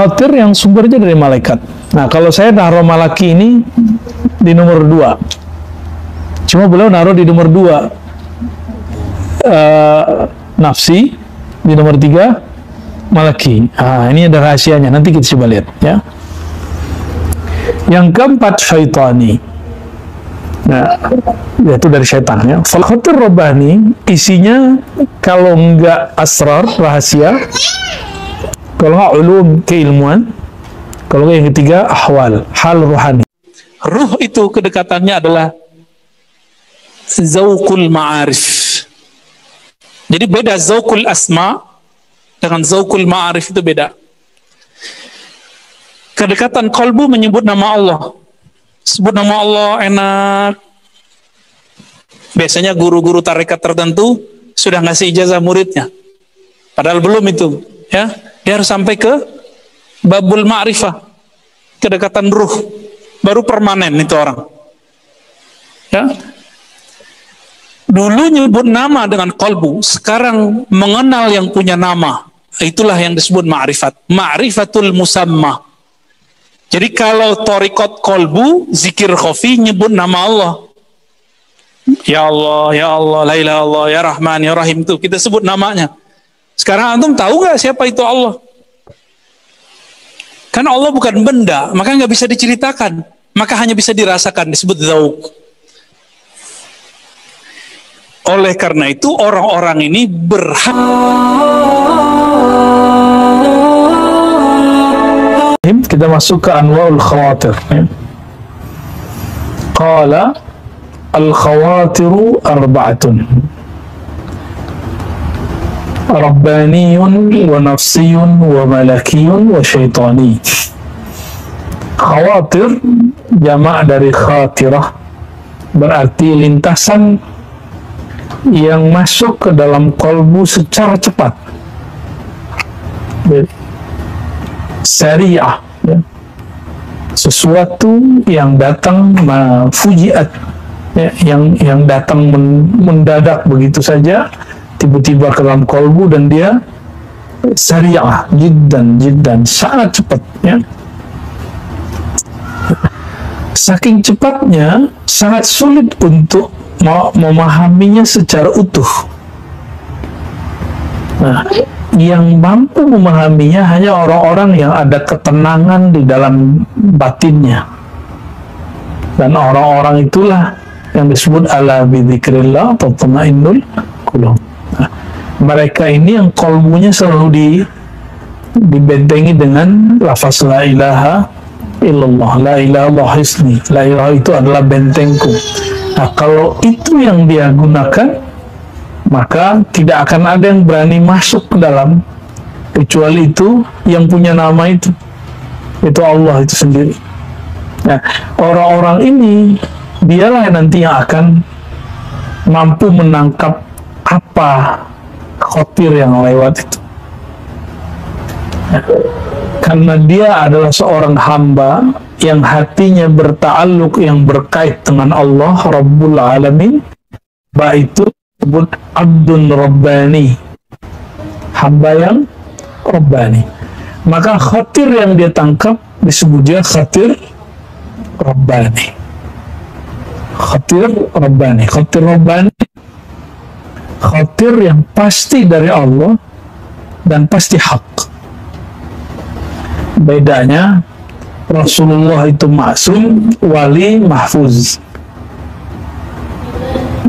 khatir yang sumbernya dari malaikat. Nah, kalau saya naruh malaki ini di nomor 2, cuma beliau naruh di nomor 2 nafsi, di nomor 3 malaki. Ini ada rahasianya, nanti kita coba lihat ya. Yang keempat, syaitani. Nah, yaitu dari syaitan ya. Fal khatir rabbani isinya kalau enggak asrar, rahasia, kalau enggak ulum, keilmuan, kalau enggak yang ketiga ahwal, hal ruhani. Ruh itu kedekatannya adalah zauqul ma'arif. Jadi beda zauqul asma dengan zauqul ma'arif, itu beda. Kedekatan kalbu menyebut nama Allah. Sebut nama Allah enak. Biasanya guru-guru tarekat tertentu sudah ngasih ijazah muridnya. Padahal belum itu, ya. Dia harus sampai ke babul ma'rifah, kedekatan ruh, baru permanen itu orang. Ya. Dulu nyebut nama dengan kalbu, sekarang mengenal yang punya nama. Itulah yang disebut ma'rifat. Ma'rifatul musamma. Jadi kalau torikot kolbu, zikir khafi, nyebut nama Allah. Ya Allah, Ya Allah, La ilaha illallah, Ya Rahman, Ya Rahim, itu kita sebut namanya. Sekarang antum tahu nggak siapa itu Allah? Karena Allah bukan benda, maka nggak bisa diceritakan, maka hanya bisa dirasakan, disebut zauq. Oleh karena itu orang-orang ini berhak. Kita masuk ke anwa'ul khawatir. Qala al-khawatiru arba'atun. Rabbaniyun wa nafsiyun wa malakiyun wa syaitani. Khawatir jamak dari khatirah, berarti lintasan yang masuk ke dalam kalbu secara cepat. Syariah, ya. Sesuatu yang datang fujiat, ya, yang datang mendadak begitu saja, tiba-tiba ke dalam kalbu, dan dia syariah, jiddan sangat cepat, ya. Saking cepatnya sangat sulit untuk memahaminya secara utuh. Nah, yang mampu memahaminya hanya orang-orang yang ada ketenangan di dalam batinnya, dan orang-orang itulah yang disebut ala bidzikrillah tatma'innul qulub. Nah, mereka ini yang kalbunya selalu dibentengi dengan lafaz la ilaha illallah, la ilaha illallah hisni, la ilaha itu adalah bentengku. Nah, kalau itu yang dia gunakan, maka tidak akan ada yang berani masuk ke dalam, kecuali itu yang punya nama itu Allah itu sendiri. Nah, orang-orang ini dialah nanti yang akan mampu menangkap apa khatir yang lewat itu. Nah, karena dia adalah seorang hamba yang hatinya berta'alluq, yang berkait dengan Allah Rabbul Alamin, baik itu disebut abdun rabbani, hamba yang rabbani. Maka khatir yang dia tangkap disebut dia khatir rabbani. Khatir rabbani, khatir rabbani, khatir yang pasti dari Allah dan pasti hak. Bedanya Rasulullah itu maksum, wali mahfuz.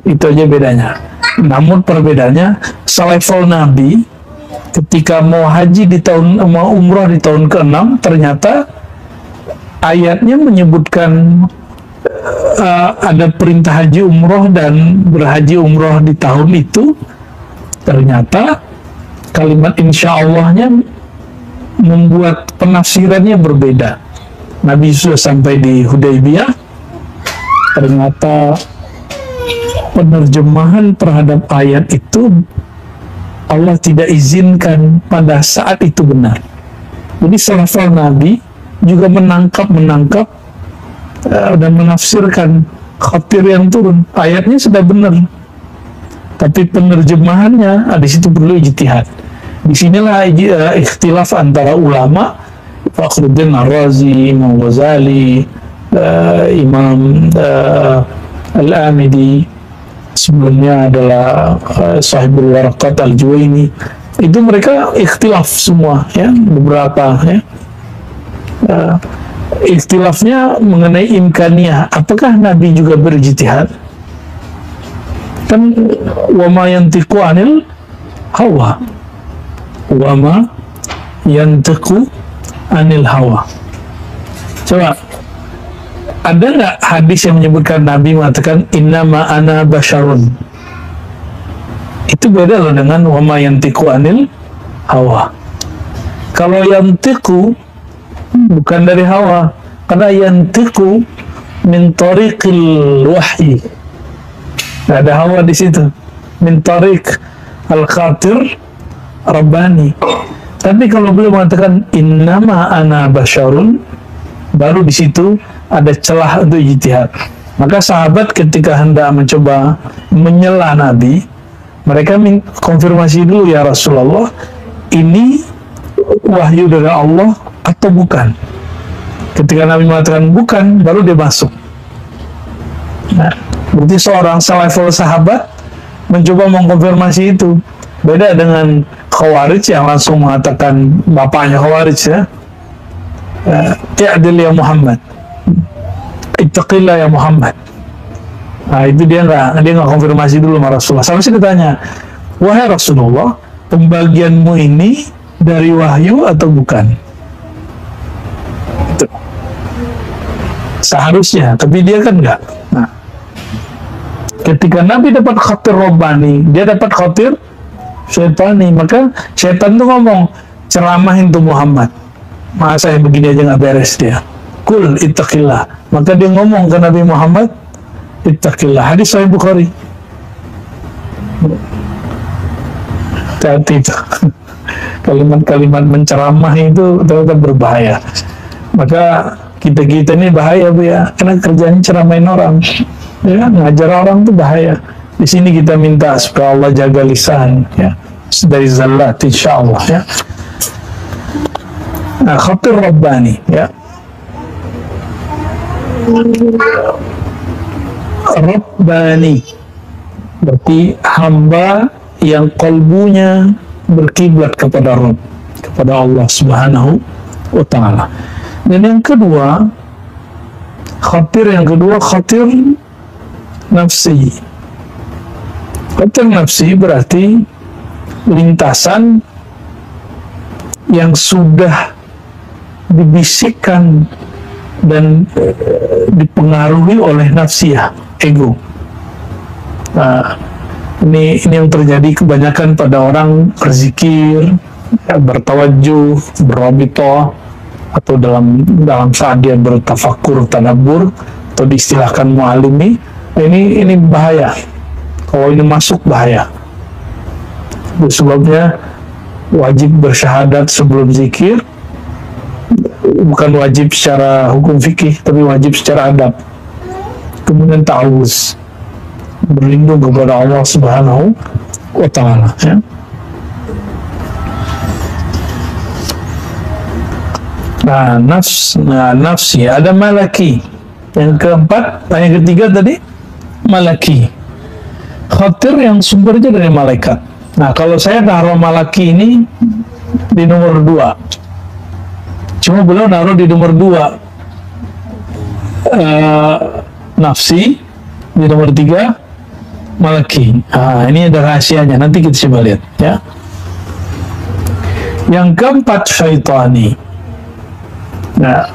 Itu aja bedanya. Namun perbedaannya, selevel Nabi ketika mau haji mau umrah di tahun ke-6, ternyata ayatnya menyebutkan ada perintah haji umroh dan berhaji umroh di tahun itu. Ternyata kalimat insya Allahnya membuat penafsirannya berbeda. Nabi sudah sampai di Hudaybiyah, ternyata penerjemahan terhadap ayat itu Allah tidak izinkan pada saat itu benar. Jadi selevel Nabi juga menangkap dan menafsirkan khatir yang turun. Ayatnya sudah benar, tapi penerjemahannya di situ perlu ijtihad. Disinilah ikhtilaf antara ulama Fakhruddin Ar-Razi, Imam Ghazali, Imam Al-Amidi, sebelumnya adalah Sahibul Waraqat Al-Juwaini. Itu mereka ikhtilaf semua, ya, beberapa, ya. Ikhtilafnya mengenai imkaniyah, apakah Nabi juga berijtihad? Kan wama yantiqu anil hawa, wama yantiqu anil hawa. Coba, ada nggak hadis yang menyebutkan Nabi mengatakan innama ana basyarun? Itu beda loh dengan wama yantiqu anil hawa. Kalau yantiqu bukan dari hawa, karena yantiqu min tariqil wahyi. Nggak ada hawa di situ. Min tariq al-khatir rabbani. Tapi kalau beliau mengatakan innama ana basyarun, baru di situ ada celah untuk ijtihad. Maka sahabat ketika hendak mencoba menyela Nabi, mereka konfirmasi dulu, ya Rasulullah, ini wahyu dari Allah atau bukan? Ketika Nabi mengatakan bukan, baru dia masuk. Nah, berarti seorang selevel sahabat mencoba mengkonfirmasi itu. Beda dengan Khawarij yang langsung mengatakan, bapaknya Khawarij, ya, i'dil ya Muhammad, ittaqillah ya Muhammad. Nah, itu dia nggak konfirmasi dulu sama Rasulullah. Sampai sih ditanya, wahai Rasulullah, pembagianmu ini dari wahyu atau bukan? Itu seharusnya, tapi dia kan nggak. Nah, ketika Nabi dapat khatir Rabbani, dia dapat khatir syaitani, maka syaitan tuh ngomong, ceramahin tuh Muhammad, masa yang begini aja nggak beres dia. Kul ittaqillah. Maka dia ngomong ke Nabi Muhammad, ittaqillah. Hadis Sahih Bukhari. Hati-hati itu. Kalimat-kalimat menceramah itu ternyata berbahaya. Maka kita-kita ini bahaya, Bu, ya, karena kerjanya ceramahin orang, ya, ngajar orang itu bahaya. Di sini kita minta supaya Allah jaga lisan, ya, dari zallat, insya Allah, ya. Nah, khatir Rabbani, ya. Rabbani berarti hamba yang kalbunya berkiblat kepada Rabb, kepada Allah Subhanahu wa Ta'ala. Dan yang kedua, khatir nafsi. Khatir nafsi berarti lintasan yang sudah dibisikkan dan dipengaruhi oleh nafsiyah, ego. Nah, ini yang terjadi kebanyakan pada orang berzikir, ya, bertawajuh, berrabitoh, atau dalam saat dia bertafakur, tadabbur, atau diistilahkan mu'alimi. Ini bahaya. Kalau ini masuk, bahaya. Itu sebabnya wajib bersyahadat sebelum zikir. Bukan wajib secara hukum fikih, tapi wajib secara adab. Kemudian ta'awuz, berlindung kepada Allah Subhanahu wa Ta'ala, ya. Nafsi, ada malaki. Yang keempat, yang ketiga tadi malaki. Khatir yang sumbernya dari malaikat. Nah, kalau saya taruh malaki ini di nomor 2. Cuma beliau naruh di nomor 2 nafsi, di nomor 3 malaki. Ini ada rahasianya, nanti kita coba lihat, ya. Yang keempat syaitani, nah,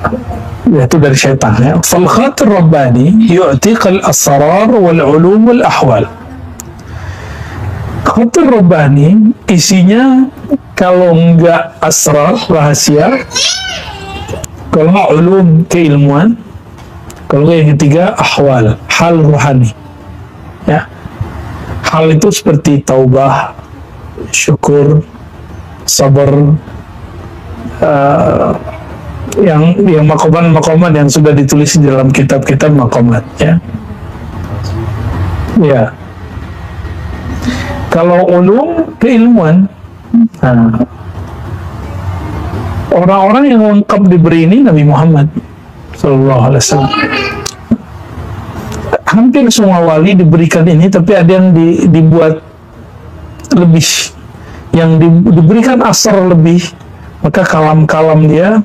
yaitu dari syaitan, ya. Fal khatir Rabbani yu'tiqal asrar wal ulum wal ahwal. Khatir Rabbani isinya kalau enggak asrar, rahasia, kalau enggak ulum, keilmuan, kalau enggak yang ketiga ahwal, hal ruhani, ya. Hal itu seperti taubah, syukur, sabar, yang maqamat yang sudah ditulis di dalam kitab-kitab maqamat, ya. Ya. Kalau ulum, keilmuan, Orang-orang yang lengkap diberi ini Nabi Muhammad Sallallahu Alaihi Wasallam. Hampir semua wali diberikan ini, tapi ada yang dibuat lebih, yang diberikan asar lebih, maka kalam-kalam dia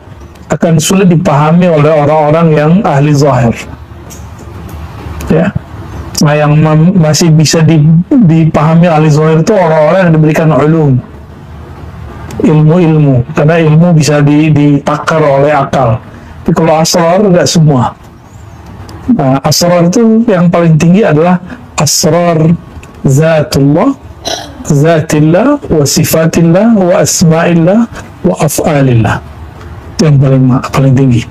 akan sulit dipahami oleh orang-orang yang ahli zahir. Ya, nah yang masih bisa dipahami ahli zahir itu orang-orang yang diberikan ilmu, karena ilmu bisa ditakar oleh akal. Tapi kalau asrar tidak semua. Nah, asrar itu yang paling tinggi adalah asrar zatullah, zatillah, wa sifatillah, wa asma'illah, wa af'alillah. Itu yang paling tinggi.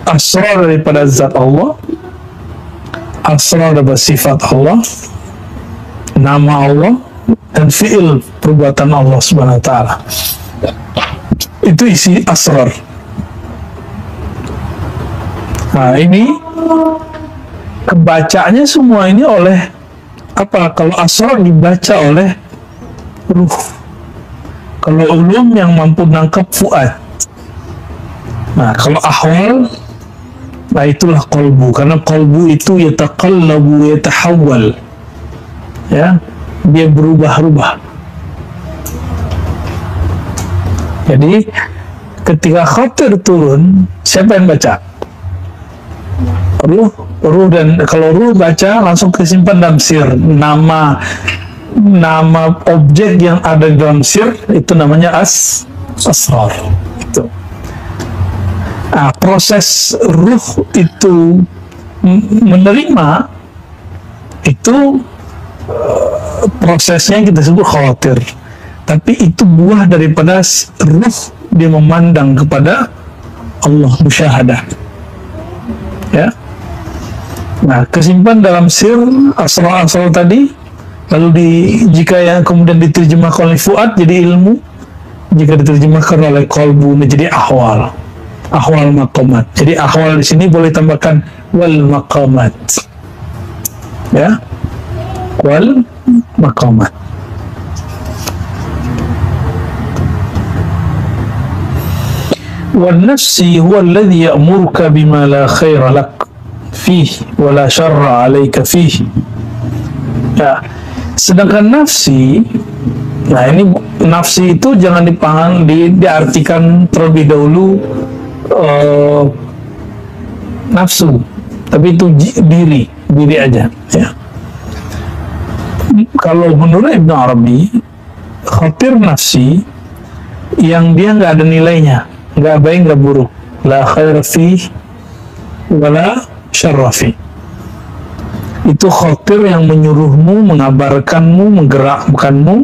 Asrar daripada zat Allah, asrar daripada sifat Allah, nama Allah, dan fi'il perbuatan Allah Subhanahu wa ta'ala. Itu isi asrar. Nah, ini kebacanya semua ini oleh apa? Kalau asrar dibaca oleh ruh, kalau ulum yang mampu nangkap fuad. Nah, kalau ahwal, nah itulah qalbu, karena qalbu itu yataqallabu, yatahawwal, ya, dia berubah-ubah. Jadi ketika khatir turun, siapa yang baca? Ruh, dan kalau ruh baca langsung kesimpan dalam sir. Nama objek yang ada di dalam sir itu namanya asrar. Itu. Nah, proses ruh itu menerima itu prosesnya kita sebut khawatir, tapi itu buah daripada ruh dia memandang kepada Allah, musyahadah, ya. Nah, kesimpan dalam sir asal-asal tadi, lalu jika yang kemudian diterjemahkan oleh fuad jadi ilmu, jika diterjemahkan oleh qalbu menjadi ahwal maqamat. Jadi ahwal di sini boleh tambahkan wal maqamat, ya, wal maqamat. Wan nafsi huwa alladhi ya'muruka bima la khaira lak fihi wa la syarra 'alaika fihi. Ya, sedangkan nafsi, nah ini nafsi itu jangan diartikan terlebih dahulu nafsu, tapi itu diri aja, ya. Kalau menurut Ibn Arabi, khatir nafsi yang dia nggak ada nilainya, nggak baik nggak buruk, la khair fi wala syarra fi. Itu khatir yang menyuruhmu, mengabarkanmu, menggerakkanmu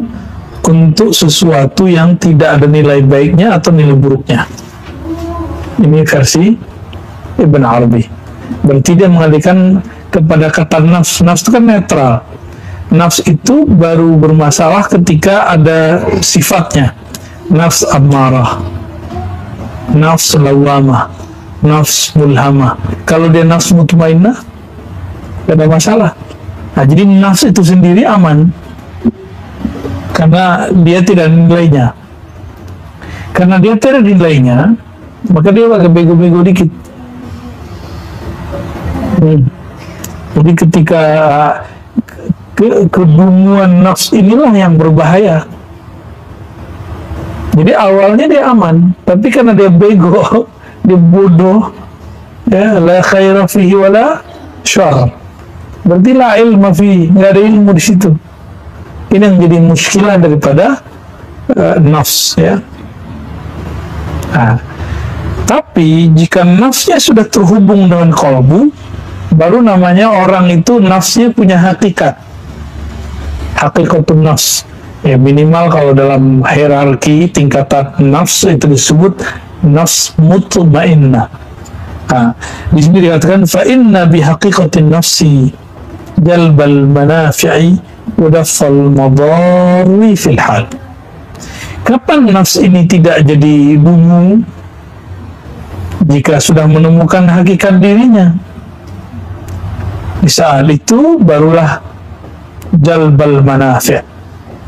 untuk sesuatu yang tidak ada nilai baiknya atau nilai buruknya. Ini versi Ibn Arabi. Berarti dia mengalihkan kepada kata nafs. Nafs itu kan netral. Nafs itu baru bermasalah ketika ada sifatnya. Nafs ammarah, nafs lawamah, nafs mulhamah. Kalau dia nafs mutmainnah, tidak ada masalah. Nah, jadi nafs itu sendiri aman karena dia tidak ada nilainya. Karena dia tidak ada nilainya, maka dia agak bego-bego dikit. Jadi ketika kedunguan nafs inilah yang berbahaya. Jadi awalnya dia aman, tapi karena dia bego, dia bodoh, ya, la khaira fihi wala syarr. Berarti la ilma fihi, nggak ada ilmu di situ. Ini yang jadi muskilah daripada nafs, ya. Nah, tapi jika nafsnya sudah terhubung dengan qalbu, baru namanya orang itu nafsnya punya hakikat, hakikatun nafs. Ya, minimal kalau dalam hierarki tingkatan nafs itu disebut nafs mutmainnah. Nah, di sini dikatakan fa inna bi haqiqatin nafsi jalbal manafi'i wa daf'al madarri fil hal. Kapan nafs ini tidak jadi bunyi? Jika sudah menemukan hakikat dirinya. Di saat itu barulah jalbal manafi',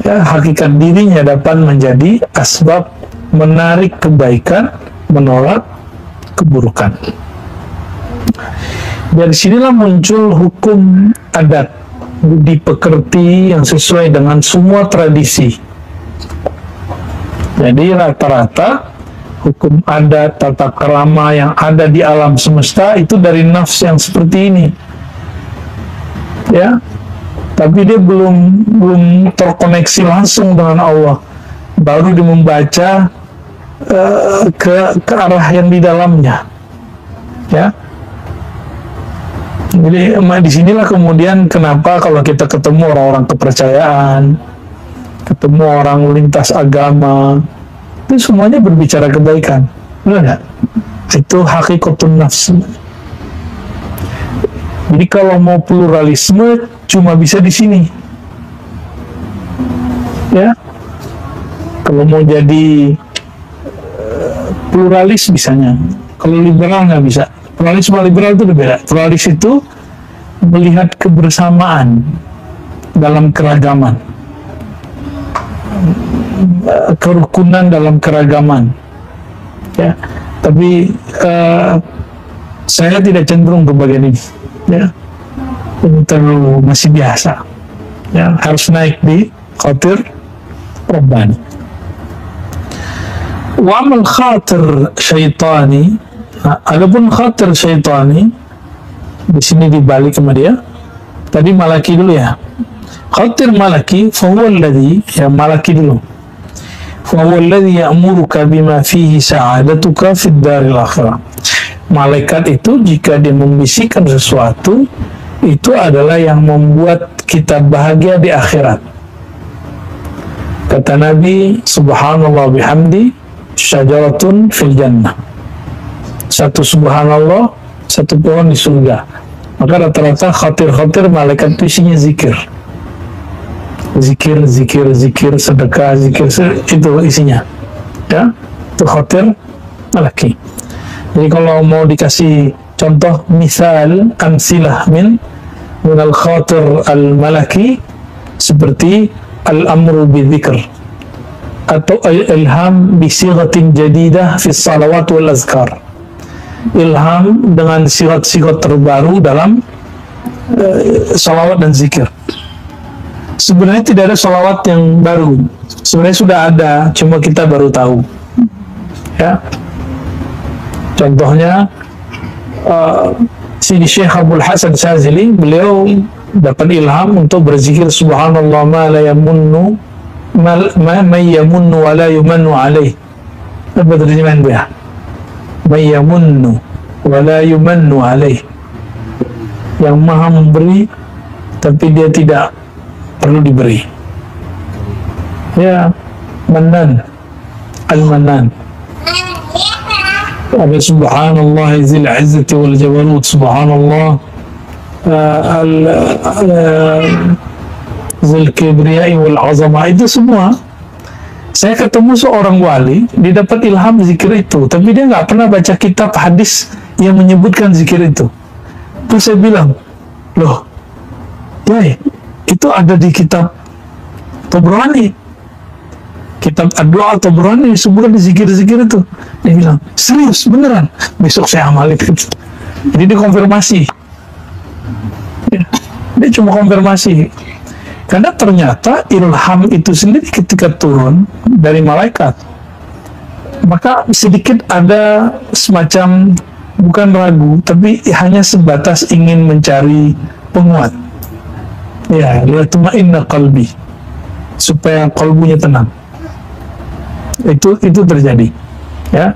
ya, hakikat dirinya dapat menjadi asbab menarik kebaikan, menolak keburukan. Dari sinilah muncul hukum adat, budi pekerti yang sesuai dengan semua tradisi. Jadi rata-rata hukum adat, tata krama yang ada di alam semesta itu dari nafs yang seperti ini. Ya, tapi dia belum terkoneksi langsung dengan Allah. Baru dia membaca ke arah yang di dalamnya. Ya. Jadi disinilah kemudian kenapa kalau kita ketemu orang-orang kepercayaan, ketemu orang lintas agama, itu semuanya berbicara kebaikan, benar nggak? Itu hakikatun nafs. Jadi kalau mau pluralisme cuma bisa di sini, ya. Kalau mau jadi pluralis bisanya, kalau liberal nggak bisa. Pluralis sama liberal itu berbeda. Pluralis itu melihat kebersamaan dalam keragaman, kerukunan dalam keragaman, ya. Tapi saya tidak cenderung ke bagian ini, ya. Ini terlalu masih biasa, ya. Harus naik di khatir rabbani. Wa amal khatir syaitani. Nah, adapun khatir syaitani di sini dibalik sama dia. Tadi malaki dulu ya. Khatir malaki, fahuwa alladhi, ya malaki dulu. Fahuwa alladhi ya'muruka bima fihi sa'adatuka fid daril akhirah. Malaikat itu jika dia membisikkan sesuatu, itu adalah yang membuat kita bahagia di akhirat. Kata Nabi, subhanallah bihamdi syajaratun fil jannah. Satu subhanallah, satu pohon di surga. Maka rata-rata khatir-khatir malaikat itu isinya zikir. Zikir, sedekah, itu isinya. Ya, itu khatir malaki. Jadi kalau mau dikasih contoh misal amsilah min al-khatir al-malaki seperti al-amru bi-dzikr atau ilham bi sighatin jadidah fi salawat wal azkar. Ilham dengan sigat-sigat terbaru dalam salawat dan zikir. Sebenarnya tidak ada salawat yang baru. Sebenarnya sudah ada, cuma kita baru tahu. Ya. Contohnya Sidi Syekh Abdul Hasan Syazili, beliau dapat ilham untuk berzikir subhanallah ma la yamunnu ma yamunnu wa la yumannu alaih. Apa terjemahan dia? Mayyamunnu wa la yumannu alaih, yang maha memberi tapi dia tidak perlu diberi. Ya, Manan, Al-Manan. Ada subhanallah zil izzati wal jabarut, subhanallah zil kibriyai wal azamah. Itu semua saya ketemu seorang wali, dia dapat ilham zikir itu, tapi dia nggak pernah baca kitab hadis yang menyebutkan zikir itu. Terus saya bilang, loh, ya itu ada di kitab Tabrani, kitab Ad-Du'a Tabrani, disebutkan di zikir-zikir itu. Dia bilang, serius, beneran? Besok saya amalin itu. Jadi dia konfirmasi. Dia cuma konfirmasi. Karena ternyata ilham itu sendiri ketika turun dari malaikat, maka sedikit ada semacam, bukan ragu, tapi hanya sebatas ingin mencari penguat. Ya, liyatma'inna qalbi, supaya kalbunya tenang. Itu terjadi. Ya,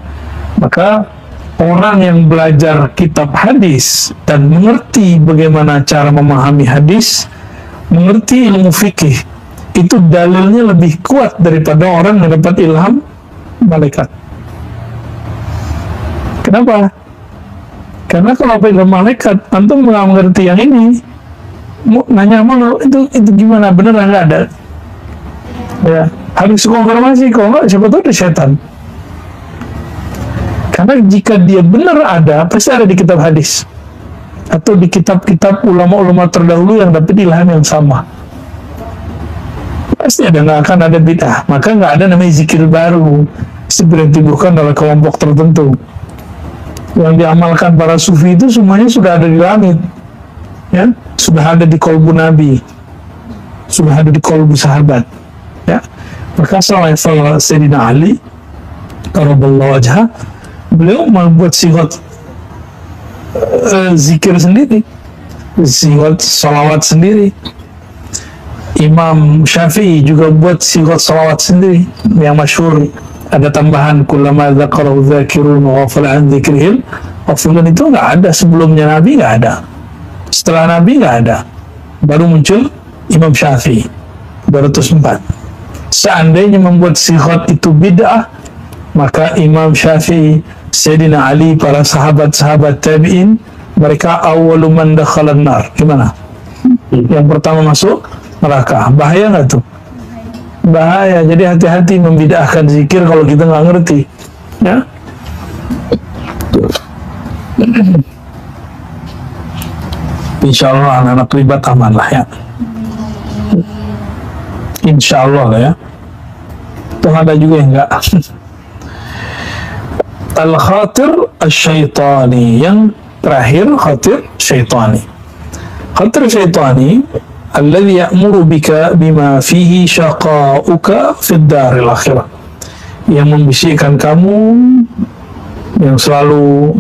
maka orang yang belajar kitab hadis dan mengerti bagaimana cara memahami hadis, mengerti ilmu fikih, itu dalilnya lebih kuat daripada orang yang dapat ilham malaikat. Kenapa? Karena kalau ilham malaikat, antum nggak mengerti yang ini, nanya malu itu gimana, bener nggak ada? Ya, harus konfirmasi. Kalau nggak, siapa tahu ada setan. Karena jika dia benar ada, pasti ada di kitab hadis atau di kitab-kitab ulama-ulama terdahulu yang dapat ilham yang sama. Pasti ada, nggak akan ada bid'ah. Maka nggak ada namanya zikir baru. ditibuhkan oleh kelompok tertentu. Yang diamalkan para sufi itu semuanya sudah ada di langit, ya, sudah ada di kolbu Nabi, sudah ada di kolbu sahabat, ya. Maka Sayyidina Ali Karaballahu wajhah, beliau membuat sigat zikir sendiri, sigat salawat sendiri. Imam Syafi'i juga buat sigat salawat sendiri yang masyhur, ada tambahan kullama dzakarahu dzakirun wa ghafala an dzikrihim ghafilun. Itu nggak ada sebelumnya Nabi, nggak ada, setelah Nabi nggak ada, baru muncul Imam Syafi'i 204. Seandainya membuat sigat itu bid'ah, maka Imam Syafi'i, Sayyidina Ali, para sahabat-sahabat tabi'in, mereka awwalu man dakhalan nar. Gimana? Yang pertama masuk neraka. Bahaya nggak tuh? Bahaya. Jadi hati-hati membid'ahkan zikir kalau kita nggak ngerti, ya. Insya Allah anak-anak terlibat aman lah, ya. Insya Allah lah, ya. Tuh ada juga yang enggak. Al-khatir asyaitani, yang terakhir khatir syaitani. Khatir syaitani alladhi ya'muru bika bima fihi syaqa'uka fid daril akhirah, yang membisikkan kamu, yang selalu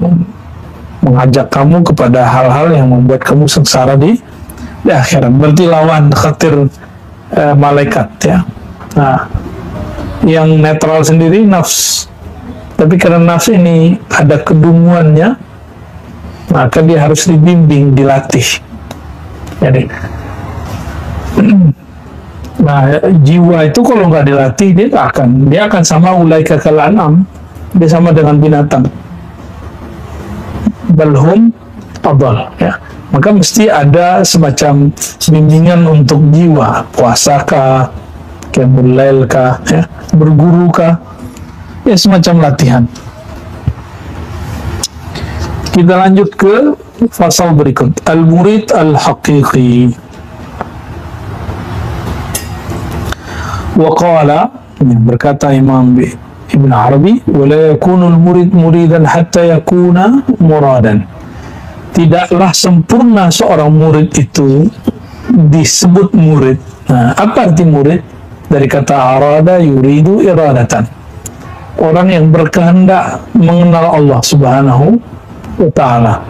mengajak kamu kepada hal-hal yang membuat kamu sengsara di akhirat. Berarti lawan khatir malaikat, ya. Nah, yang netral sendiri nafs, tapi karena nafs ini ada kedunguannya, maka dia harus dibimbing, dilatih. Jadi, nah, jiwa itu kalau nggak dilatih, dia akan sama ulaika kal an'am, dia sama dengan binatang, balhum adall, ya. Maka mesti ada semacam bimbingan untuk jiwa, puasakah, qiyamul lail kah, ya, berguru kah, ya, semacam latihan. Kita lanjut ke fasal berikut, al-murid al-haqiqi. Waqala, berkata Imam Ibn Arabi, wala yakunul murid muridan hatta yakuna muradan. Tidaklah sempurna seorang murid itu disebut murid. Nah, apa arti murid? Dari kata arada yuridu iradatan. Orang yang berkehendak mengenal Allah Subhanahu wa ta'ala.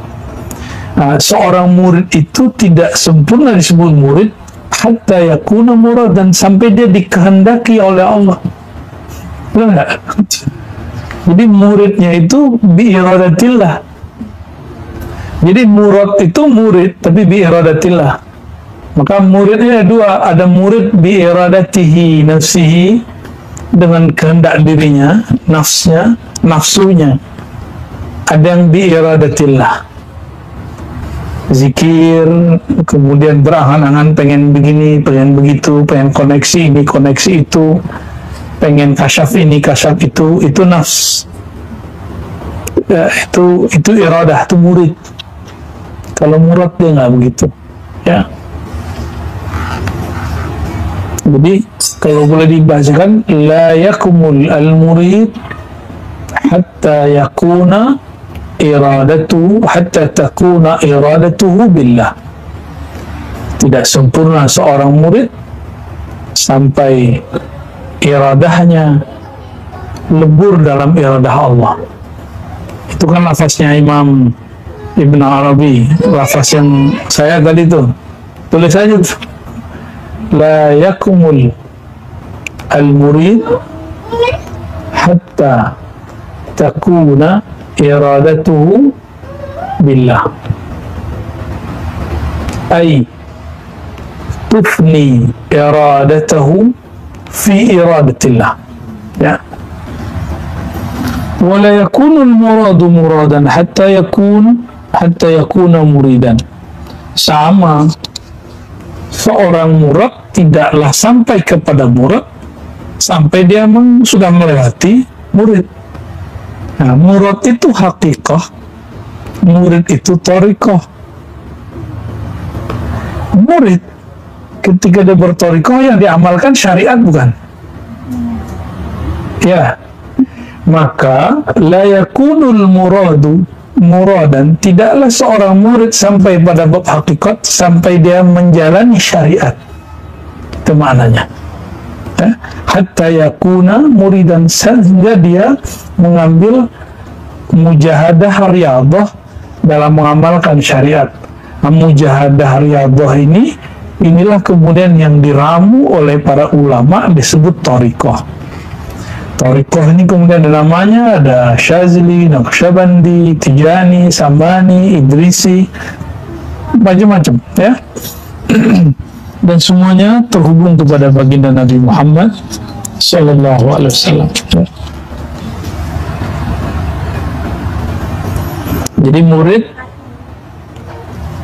Nah, seorang murid itu tidak sempurna disebut murid hatta yakuna muradan, sampai dia dikehendaki oleh Allah. Enggak? Jadi muridnya itu biiradatillah. Jadi murad itu murid tapi biiradatillah. Maka muridnya dua, ada murid biiradatihi nafsihi, dengan kehendak dirinya, nafsunya. Ada yang biiradatillah, zikir, kemudian berangan-angan pengen begini, pengen begitu, pengen koneksi ini, koneksi itu, pengen kasyaf ini, kasyaf itu nafs. Ya, itu iradah, itu murid. Kalau murad dia nggak begitu, ya. Jadi kalau boleh dibacakan, la yakumul al-murid hatta yakuna hatta takuna iradatuhu billah. Tidak sempurna seorang murid sampai iradahnya lebur dalam iradah Allah. Itu kan lafaznya Imam Ibn Arabi, lafaz yang saya tadi tuh tulis aja tuh. La yakumul al-murid hatta takuna iradatuhu billah, ay tufni iradatahu fi iradatillah, ya. Wala yakunu al-muradu muradan hatta yakuna muridan. Sama, seorang murad tidaklah sampai kepada murad sampai dia sudah melewati murid. Nah, murad itu hakikah, murid itu thariqah. Murid ketika dia berthariqah yang diamalkan syariat, bukan? Ya. maka la yakunul muradan, tidaklah seorang murid sampai pada bab hakikat sampai dia menjalani syariat. Itu maknanya. Hatta yakuna muridan, sehingga dia mengambil mujahadah riyadhah dalam mengamalkan syariat. Mujahadah riyadhah inilah kemudian yang diramu oleh para ulama disebut thariqah. Thariqah ini kemudian ada namanya, ada Syazili, Naqsyabandi, Tijani, Sambani, Idrisi, macam-macam ya. Dan semuanya terhubung kepada baginda Nabi Muhammad sallallahu alaihi wasallam. Jadi murid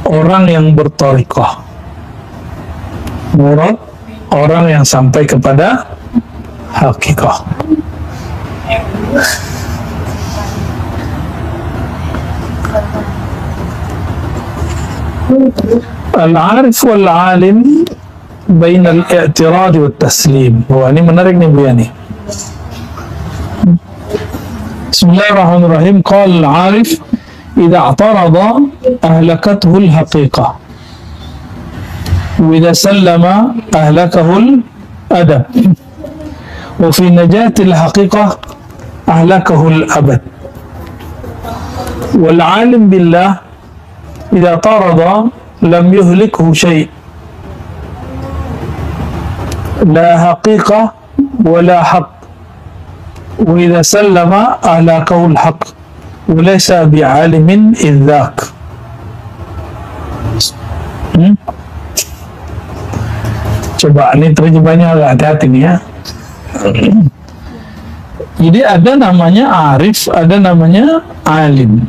orang yang berthariqah, murad orang yang sampai kepada hakikah. Al-arif wal-alim bain al-i'tirad wa taslim. Wah, ini menarik nih Bu Yani. Bismillahirrahmanirrahim. Qala al-arif idza i'tarada ahlakathu al-haqiqah wa idza sallama ahlakahu al-adab wa fi najati al-haqiqah ahlakahu al-abad. Wal-alim billah idza i'tarada lam yuhlikhu syai', la haqiqah wala haqq, wa idza sallama ahlakahu al-haqq wa laysa bi'alimin idzak. Coba ini terjemahannya agak hati-hati nih ya. Jadi ada namanya arif, ada namanya alim.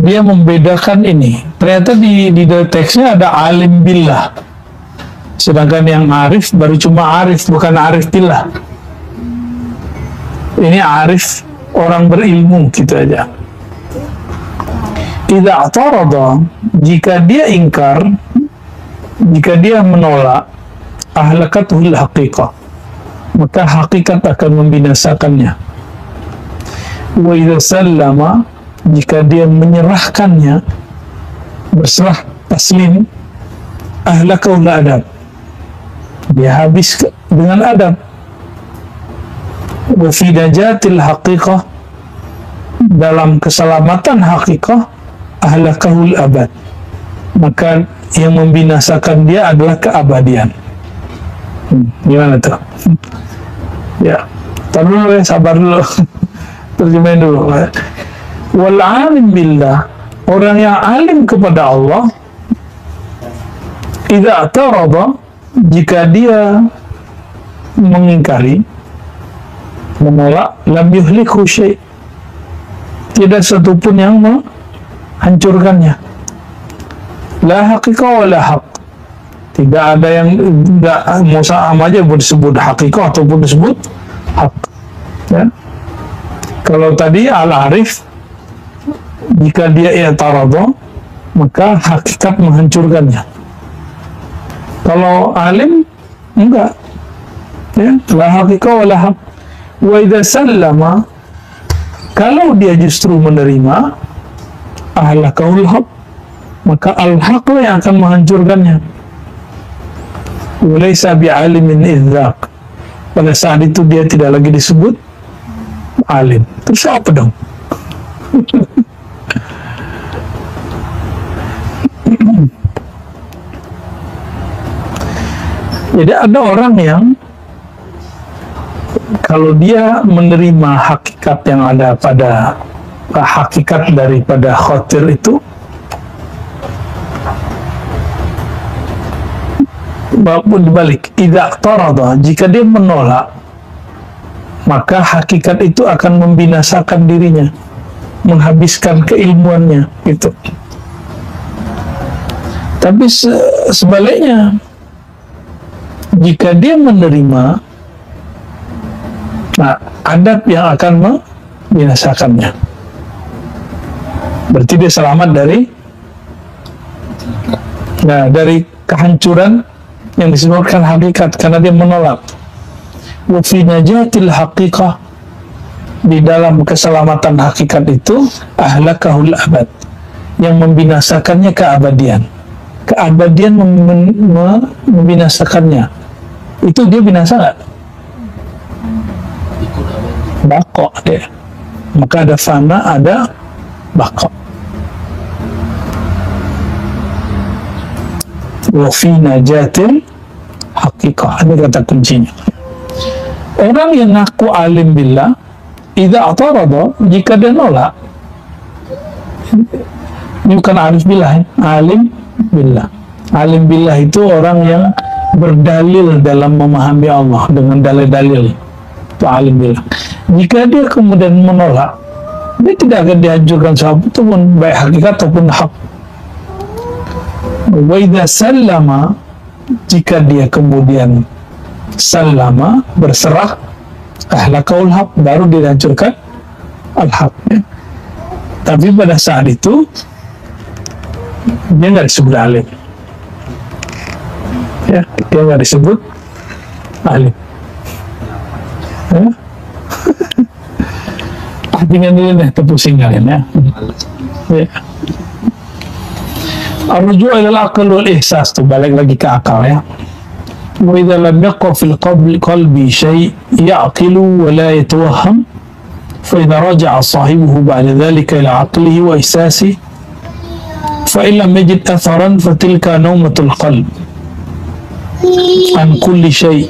Dia membedakan ini. Ternyata di teksnya ada alim billah. Sedangkan yang arif baru cuma arif, bukan arif billah. Ini arif orang berilmu gitu aja. Idza i'tarada, jika dia ingkar, jika dia menolak, ahlakatul haqiqah, maka hakikat akan membinasakannya. Wa idza sallama, jika dia menyerahkannya, berserah taslim, ahlakaul adab, dia habis dengan adab. Wa fi najatil haqiqah, dalam keselamatan haqiqah, ahlakahul abad, maka yang membinasakan dia adalah keabadian. Gimana tuh? Ya, tar dulu ya, sabar dulu. Terjemahin dulu. Wal alim billah, orang yang alim kepada Allah, idza i'tarada, jika dia mengingkari, menolak, lam yuhlikhu syai', tidak satupun yang menghancurkannya. La haqiqah wa la haqq, tidak ada yang tidak mau sama aja disebut haqiqah ataupun disebut haq ya. Kalau tadi al-arif, jika dia i'tarada, maka hakikat menghancurkannya. Kalau alim enggak ya, la haqiqah wa la haq. Wa idza sallama, kalau dia justru menerima, ahlakahul haq, maka al-haq yang akan menghancurkannya. Walaysa bi'alimin idzak, pada saat itu dia tidak lagi disebut alim. Terus apa dong? Jadi ada orang yang kalau dia menerima hakikat yang ada pada hakikat daripada khotir itu, maupun dibalik, idza i'tarada, jika dia menolak, maka hakikat itu akan membinasakan dirinya, menghabiskan keilmuannya itu. Tapi sebaliknya, jika dia menerima, nah, adab yang akan membinasakannya. Berarti dia selamat dari kehancuran yang disebabkan hakikat, karena dia menolak. Wa fi najatil haqiqah, di dalam keselamatan hakikat itu, ahlakahul abad, yang membinasakannya keabadian. Keabadian membinasakannya. Itu dia binasa nggak? Bako dia. Maka ada fana, ada bako. Wa fi najatil haqiqah, ini kata kuncinya. Orang yang ngaku alim billah, idza atarada, jika dia nolak, ini bukan arif billah, alim billah. Alim billah itu orang yang berdalil dalam memahami Allah dengan dalil-dalil, itu alim billah. Jika dia kemudian menolak, dia tidak akan dihancurkan sesuatu pun, baik hakikat ataupun hak. Wa idza sallama, jika dia kemudian sallama, berserah, ahlakaul haq, baru dihancurkan al-haq, ya. Tapi pada saat itu dia nggak disebut alim, ya, dia nggak disebut alim, ya. Dengan ini deh terpusing kalian, ya. Ya. Ar-ruju' ila al-aql wal ihsas, tuh balik lagi ke akal, ya. Wa idza lam yaqa fil qalbi shay' ya'qilu wa la yatawahham, fa idza raja'a sahibuhu ba'da dhalika ila aqlihi wa ihsasihi, fa in lam yajid atharan fa tilka nawmatul qalb an kulli shay',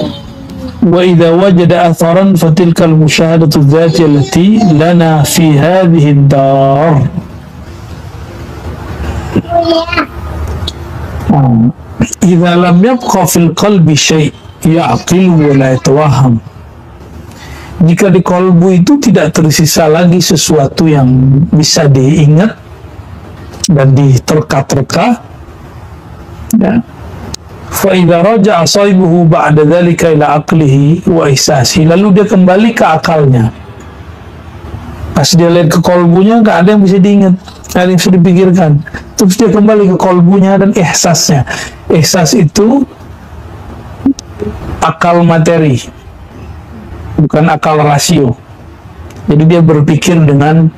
wa idza wajada atharan fa tilka al-mushahadatu adh-dhatiyya allati lana fi hadhihi ad-dar. Idza lam yabqa fil qalbi syai' ya'qilu wa la yatawahham, jika di kolbu itu tidak tersisa lagi sesuatu yang bisa diingat dan diterka-terka, ya. Fa idza raja'a sahibuhu ba'da dzalika ila aqlihi wa ihsasi, lalu dia kembali ke akalnya. Pas dia lihat ke kolbunya, nggak ada yang bisa diingat, nggak ada yang bisa dipikirkan. Terus dia kembali ke kolbunya dan ihsasnya. Ihsas itu akal materi, bukan akal rasio. Jadi dia berpikir dengan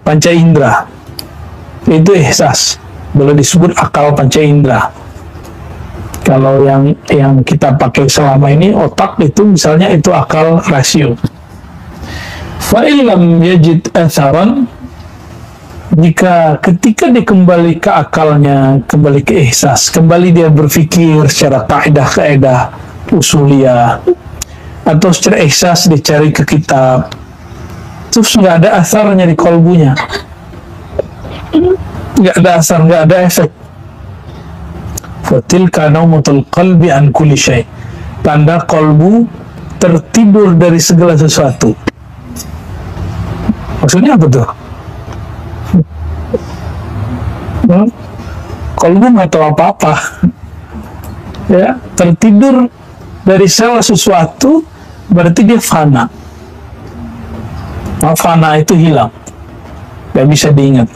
panca indera. Itu ihsas, boleh disebut akal panca indera. Kalau yang kita pakai selama ini otak, itu misalnya itu akal rasio. Fa illam yajid atharan, jika ketika dia kembali ke akalnya, kembali ke ihsas, kembali dia berpikir secara kaidah-kaidah usuliyah, atau secara ihsas dicari ke kitab, terus nggak ada asarnya di kolbunya, nggak ada asar, nggak ada efek, fatilka naumatul qalbi an kulli syai', tanda kolbu tertidur dari segala sesuatu. Maksudnya apa tuh? Kolbu nggak tahu apa-apa, ya, tertidur dari segala sesuatu, berarti dia fana. Nah, fana itu hilang, nggak bisa diingat,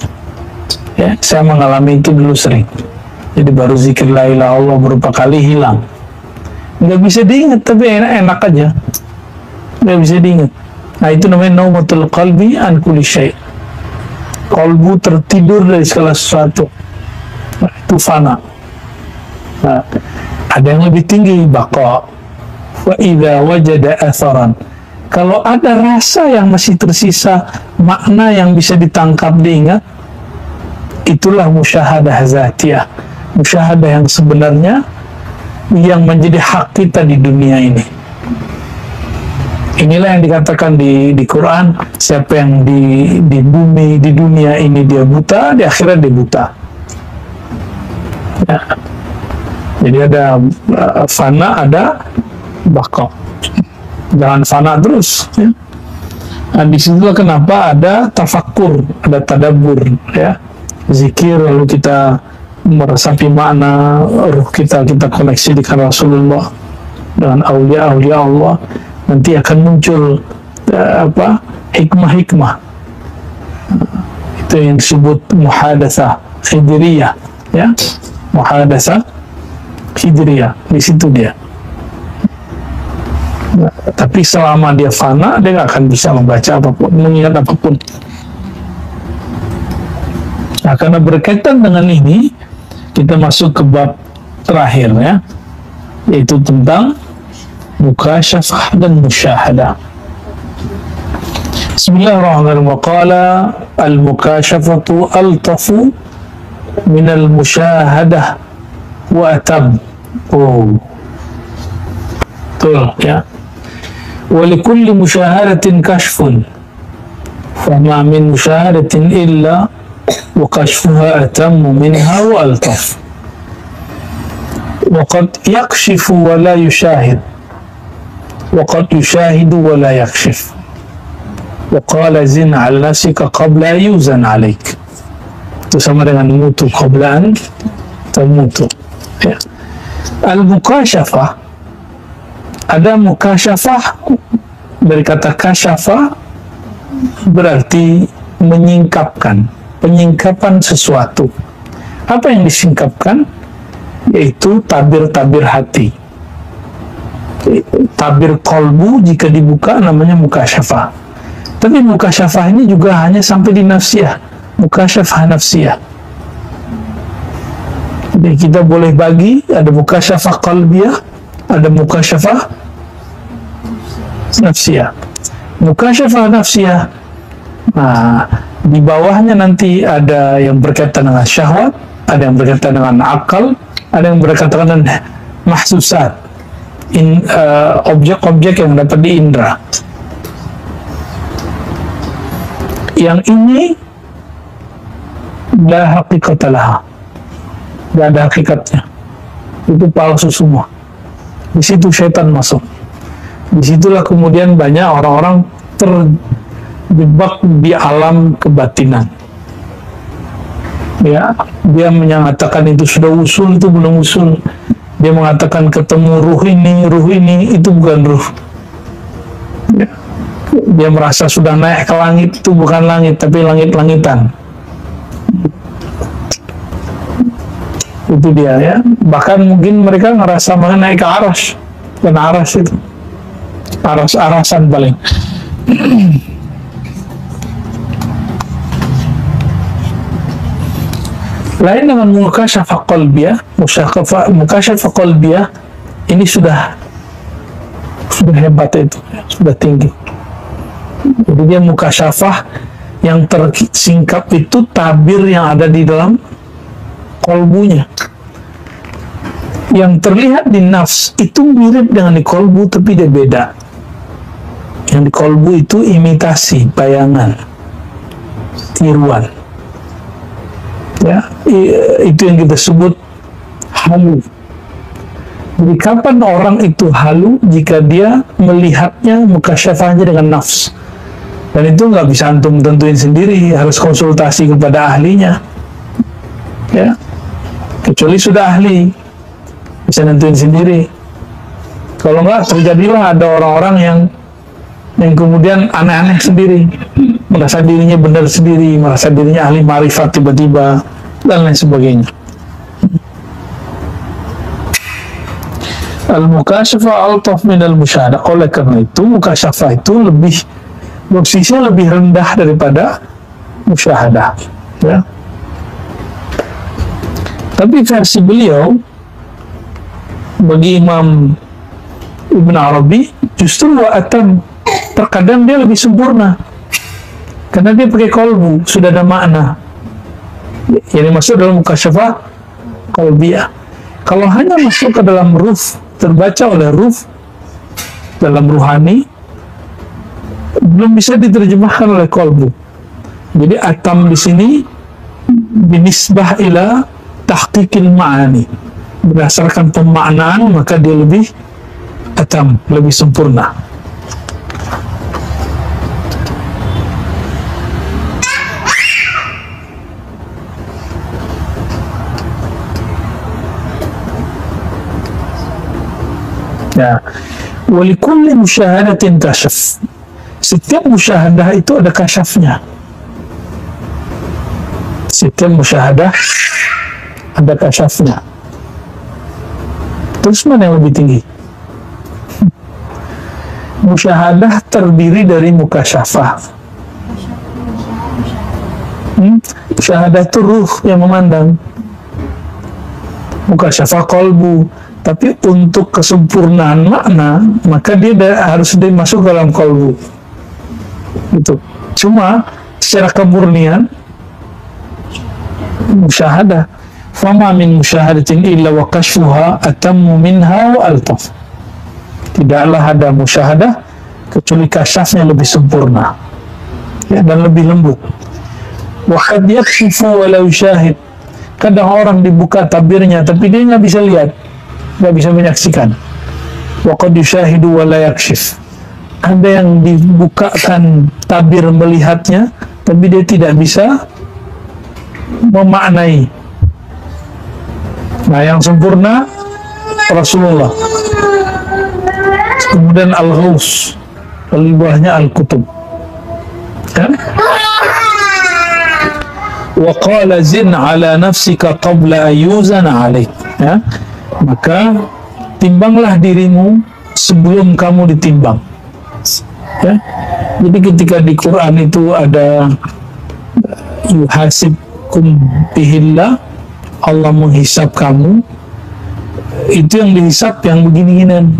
ya. Saya mengalami itu dulu sering. Jadi baru zikir la ilaha illallah beberapa kali hilang, nggak bisa diingat, tapi enak aja, nggak bisa diingat. Nah, itu namanya naumatul qalbi an kulli syai'. Kolbu tertidur dari segala sesuatu. Nah, itu fana. Nah, ada yang lebih tinggi, baqa. Wa idza wajada atharan, kalau ada rasa yang masih tersisa, makna yang bisa ditangkap, diingat, itulah musyahadah zatiyah, musyahadah yang sebenarnya, yang menjadi hak kita di dunia ini. Inilah yang dikatakan di Quran, siapa yang di bumi, di dunia ini dia buta, di akhirat dia buta, ya. Jadi ada fana, ada baqa. Jangan fana terus, ya. Nah, disitulah kenapa ada tafakkur, ada tadabbur, ya, zikir, lalu kita meresapi makna, ruh kita koneksi dengan Rasulullah, dengan aulia Allah. Nanti akan muncul hikmah-hikmah. Itu yang disebut muhadatsah hidriyah, ya, muhadatsah hidriyah. Di situ dia. Nah, tapi selama dia fana, dia nggak akan bisa membaca apapun, mengingat apapun. Nah, karena berkaitan dengan ini, kita masuk ke bab terakhir ya, yaitu tentang mukasyafah dan musyahadah. Bismillahirrahmanirrahim. Qala al-mukasyafatu altafu min al-musyahadah wa atam. Oh, betul ya. Wa likulli musyahadatin kashfun, fama min musyahadatin illa wa kashfuha atammu minha wa altaf. Wa qad yakshifu wa la yushahid, wa qad yushahidu wa la yakshif. Wa qala zin ala nafsika qabla yuzan alaik. Itu sama dengan mutu qablaan tamutu ya. Al-mukasyafah, ada mukasyafah dari kata kasyafa, berarti menyingkapkan, penyingkapan sesuatu. Apa yang disingkapkan? Yaitu tabir-tabir hati, tabir kolbu jika dibuka namanya mukasyafah. Tapi mukasyafah ini juga hanya sampai di nafsiyah, mukasyafah nafsiyah. Jadi kita boleh bagi, ada mukasyafah qalbiyah, ada mukasyafah nafsiyah. Mukasyafah nafsiyah, nah, di bawahnya nanti ada yang berkaitan dengan syahwat, ada yang berkaitan dengan akal, ada yang berkaitan dengan mahsusat, objek-objek yang dapat diindra. Yang ini la haqiqata laha, tidak ada hakikatnya, itu palsu semua. Di situ syaitan masuk. Disitulah kemudian banyak orang-orang terjebak di alam kebatinan. Ya, dia menyatakan itu sudah usul, itu belum usul. Dia mengatakan ketemu ruh ini itu bukan ruh. Ya. Dia merasa sudah naik ke langit, itu bukan langit, tapi langit-langitan. Itu dia ya. Bahkan mungkin mereka ngerasa naik ke aras, dan aras itu aras-arasan paling. Lain dengan mukasyafah qalbiyah, mukasyafah qalbiyah ini sudah hebat, itu sudah tinggi. Jadi dia mukasyafah yang tersingkap itu tabir yang ada di dalam kolbunya. Yang terlihat di nafs itu mirip dengan di kolbu, tapi dia beda. Yang di kolbu itu imitasi, bayangan, tiruan. Ya, itu yang kita sebut halu. Jadi kapan orang itu halu? Jika dia melihatnya mukasyafahnya dengan nafs. Dan itu nggak bisa antum tentuin sendiri, harus konsultasi kepada ahlinya. Ya, kecuali sudah ahli, bisa nentuin sendiri. Kalau nggak, terjadilah ada orang-orang yang kemudian aneh-aneh sendiri, merasa dirinya benar sendiri, merasa dirinya ahli marifat tiba-tiba, dan lain sebagainya. Al-mukasyafah altaf min al-musyahadah. Oleh karena itu, mukasyafah itu posisinya lebih rendah daripada musyahadah. Ya. Tapi versi beliau, bagi Imam Ibn Arabi, justru wa'atan, terkadang dia lebih sempurna. Karena dia pakai kolbu, sudah ada makna. Yang dimaksud dalam mukasyafah qalbiyah. Kalau hanya masuk ke dalam ruf, terbaca oleh ruf, dalam ruhani, belum bisa diterjemahkan oleh kolbu. Jadi atam di sini binisbah ila tahqiqil ma'ani, berdasarkan pemaknaan, maka dia lebih atam, lebih sempurna. Ya, walikulli musyahadatin kasyaf. Setiap musyahadah itu ada kasyafnya. Setiap musyahadah ada kasyafnya. Terus mana yang lebih tinggi? Musyahadah terdiri dari mukasyafah. Musyahadah itu ruh yang memandang, mukasyafah kolbu. Tapi untuk kesempurnaan makna, maka dia harus masuk dalam kolbu. Gitu. Cuma secara kemurnian musyahadah. Fama min musyahadatin illa wa kashfuha atammu minha wa altaf. Tidaklah ada musyahadah kecuali kasyafnya lebih sempurna, ya, dan lebih lembut. Wa qad yakshifu wa la yushahid. Kadang orang dibuka tabirnya tapi dia nggak bisa lihat, nggak bisa menyaksikan. Wa qad yushahidu wa la yakshif. Ada yang dibukakan tabir melihatnya tapi dia tidak bisa memaknai. Nah, yang sempurna Rasulullah, kemudian Al-Ghaus, libahnya Al-Kutub, ya? Wa qala zin ala nafsika qabla ayyuzana alaik, ya? Maka timbanglah dirimu sebelum kamu ditimbang, ya? Jadi ketika di Quran itu ada yuhasibkum bihillah, Allah menghisap kamu, itu yang dihisap yang begini-ginian,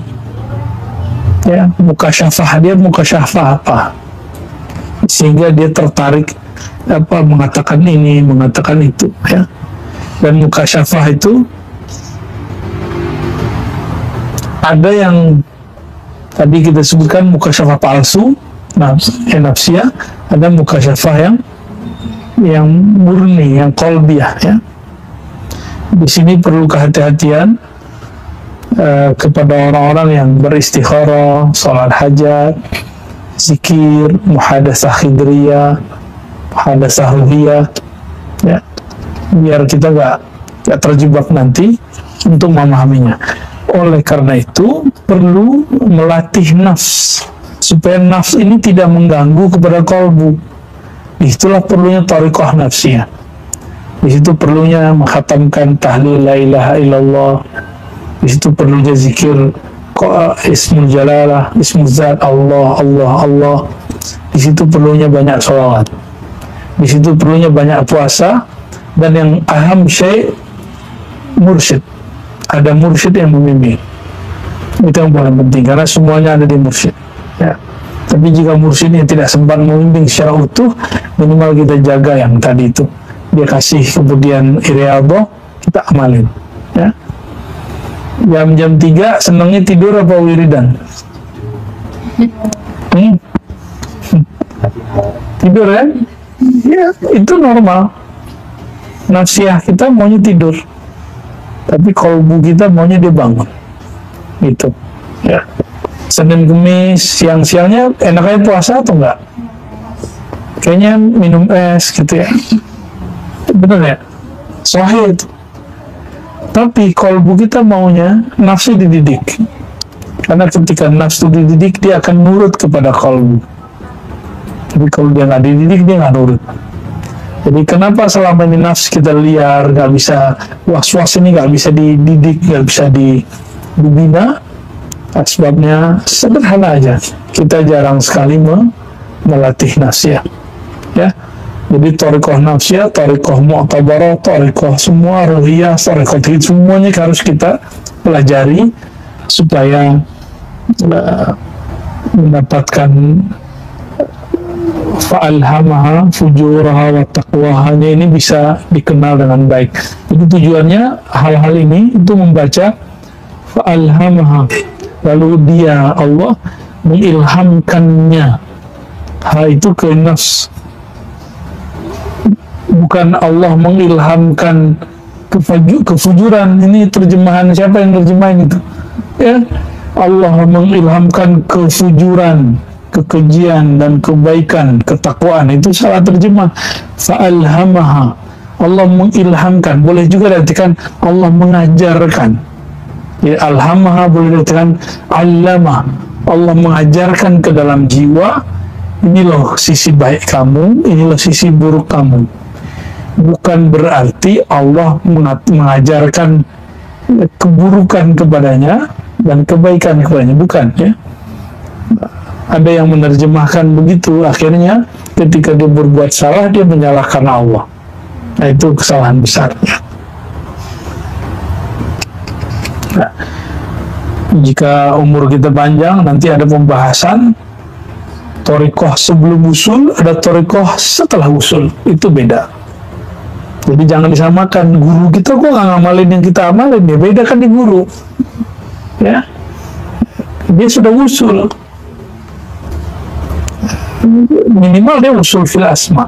ya. Mukasyafah, dia mukasyafah apa sehingga dia tertarik apa mengatakan ini, mengatakan itu, ya. Dan mukasyafah itu ada yang tadi kita sebutkan mukasyafah palsu, nafsiyah, ada mukasyafah yang murni, yang qalbiyah, ya. Di sini perlu kehati-hatian kepada orang-orang yang beristikharah, sholat hajat, zikir, muhadasah khidriyah, muhadasah ruhiyah, ya, biar kita nggak terjebak nanti untuk memahaminya. Oleh karena itu perlu melatih nafs supaya nafs ini tidak mengganggu kepada kolbu. Itulah perlunya thariqah nafsiyah. Di situ perlunya menghatamkan tahlil la ilaha illallah. Di situ perlunya zikir ismul jalalah, ismul zat, Allah, Allah, Allah. Di situ perlunya banyak sholawat. Di situ perlunya banyak puasa. Dan yang aham syai' mursyid. Ada mursyid yang membimbing. Itu yang paling penting karena semuanya ada di mursyid, ya. Tapi jika mursyidnya tidak sempat membimbing secara utuh, minimal kita jaga yang tadi itu. Dia kasih kemudian iriadhah, kita amalin, ya. Jam 3 senangnya tidur apa wiridan? Tidur, ya? Ya, itu normal. Nafsiyah kita maunya tidur, tapi kolbu kita maunya dia bangun, gitu, ya. Senin Kemis siang-siangnya enaknya puasa atau enggak? Kayaknya minum es gitu, ya. Bener ya? Sahih itu. Tapi kolbu kita maunya nafsu dididik. Karena ketika nafsu dididik, dia akan nurut kepada kolbu. Tapi kalau dia nggak dididik, dia nggak nurut. Jadi kenapa selama ini nafsu kita liar, nggak bisa, was-was ini nggak bisa dididik, nggak bisa dibina? Sebabnya sederhana aja. Kita jarang sekali melatih nafsiyah, ya. Jadi thariqah nafsiyah, thariqah mu'tabarah, thariqah semua ruhiyah, thariqah itu semuanya harus kita pelajari supaya mendapatkan fa'alhamaha fujuraha wa taqwahanya ini bisa dikenal dengan baik. Jadi tujuannya hal-hal ini itu membaca fa'alhamaha, lalu dia Allah mengilhamkannya hal itu ke nafs. Bukan Allah mengilhamkan kefujuran. Ini terjemahan siapa yang terjemahin itu? Ya, Allah mengilhamkan kefujuran, kekejian dan kebaikan, ketakwaan. Itu salah terjemah. Fa'alhamaha, Allah mengilhamkan. Boleh juga diartikan Allah mengajarkan. Ya, alhamaha boleh diartikan allama. Allah mengajarkan ke dalam jiwa, ini loh sisi baik kamu, ini loh sisi buruk kamu. Bukan berarti Allah mengajarkan keburukan kepadanya dan kebaikan kepadanya, bukan, ya. Ada yang menerjemahkan begitu, akhirnya ketika dia berbuat salah, dia menyalahkan Allah. Nah, itu kesalahan besarnya. Nah, jika umur kita panjang, nanti ada pembahasan thariqah sebelum usul, ada thariqah setelah usul. Itu beda. Jadi jangan disamakan. Guru kita kok nggak ngamalin yang kita amalin, ya beda kan di guru. Ya, dia sudah usul. Minimal dia usul fil asma.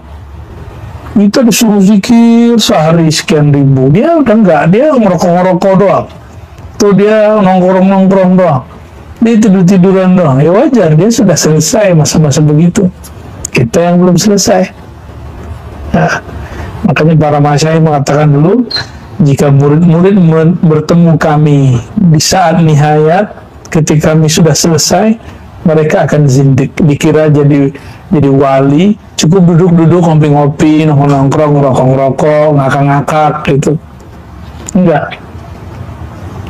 Kita disuruh zikir sehari sekian ribu, dia udah enggak, dia ngerokok-ngerokok doang. Tuh dia nongkrong-nongkrong doang. Dia tidur-tiduran doang. Ya wajar, dia sudah selesai masa-masa begitu. Kita yang belum selesai. Nah, makanya para masyayikh mengatakan dulu, jika murid-murid bertemu kami di saat nihayat, ketika kami sudah selesai, mereka akan zindik, dikira jadi wali, cukup duduk-duduk, ngopi-ngopi, nongkrong, ngerokok-ngerokok, ngakak-ngakak, gitu. Enggak.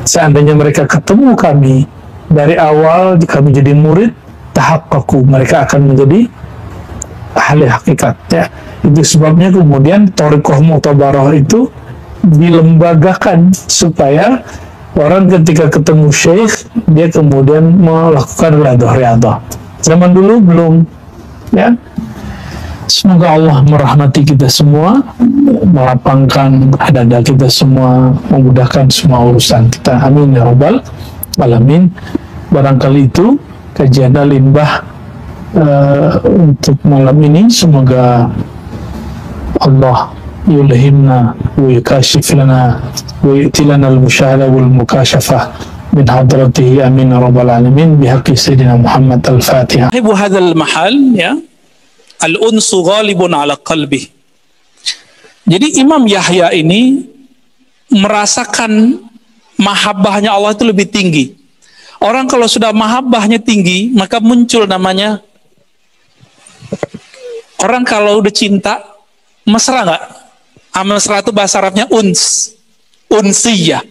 Seandainya mereka ketemu kami dari awal, kami jadi murid, tahaqqaqu, mereka akan menjadi ahli hakikat. Ya. Itu sebabnya kemudian thariqah mu'tabarah itu dilembagakan supaya orang ketika ketemu syekh, dia kemudian melakukan riyadhah. Zaman dulu belum, ya. Semoga Allah merahmati kita semua, melapangkan dada kita semua, memudahkan semua urusan kita. Amin ya rabbal alamin. Barangkali itu kajian Al-Inbah untuk malam ini. Semoga Allah yulhimna wa yukashif lana wa yu'ti lana al-musyahada wal mukashafah min hadratihi. Amin ya rabbal alamin. Bihaqqi sayyidina Muhammad. Al-Fatihah. Ibu hadzal mahal, ya, al-unsu ghalibun ala qalbi. Jadi Imam Yahya ini merasakan mahabbahnya Allah itu lebih tinggi. Orang kalau sudah mahabbahnya tinggi, maka muncul namanya, orang kalau udah cinta, mesra nggak? Mesra itu bahasa Arabnya unsiyah.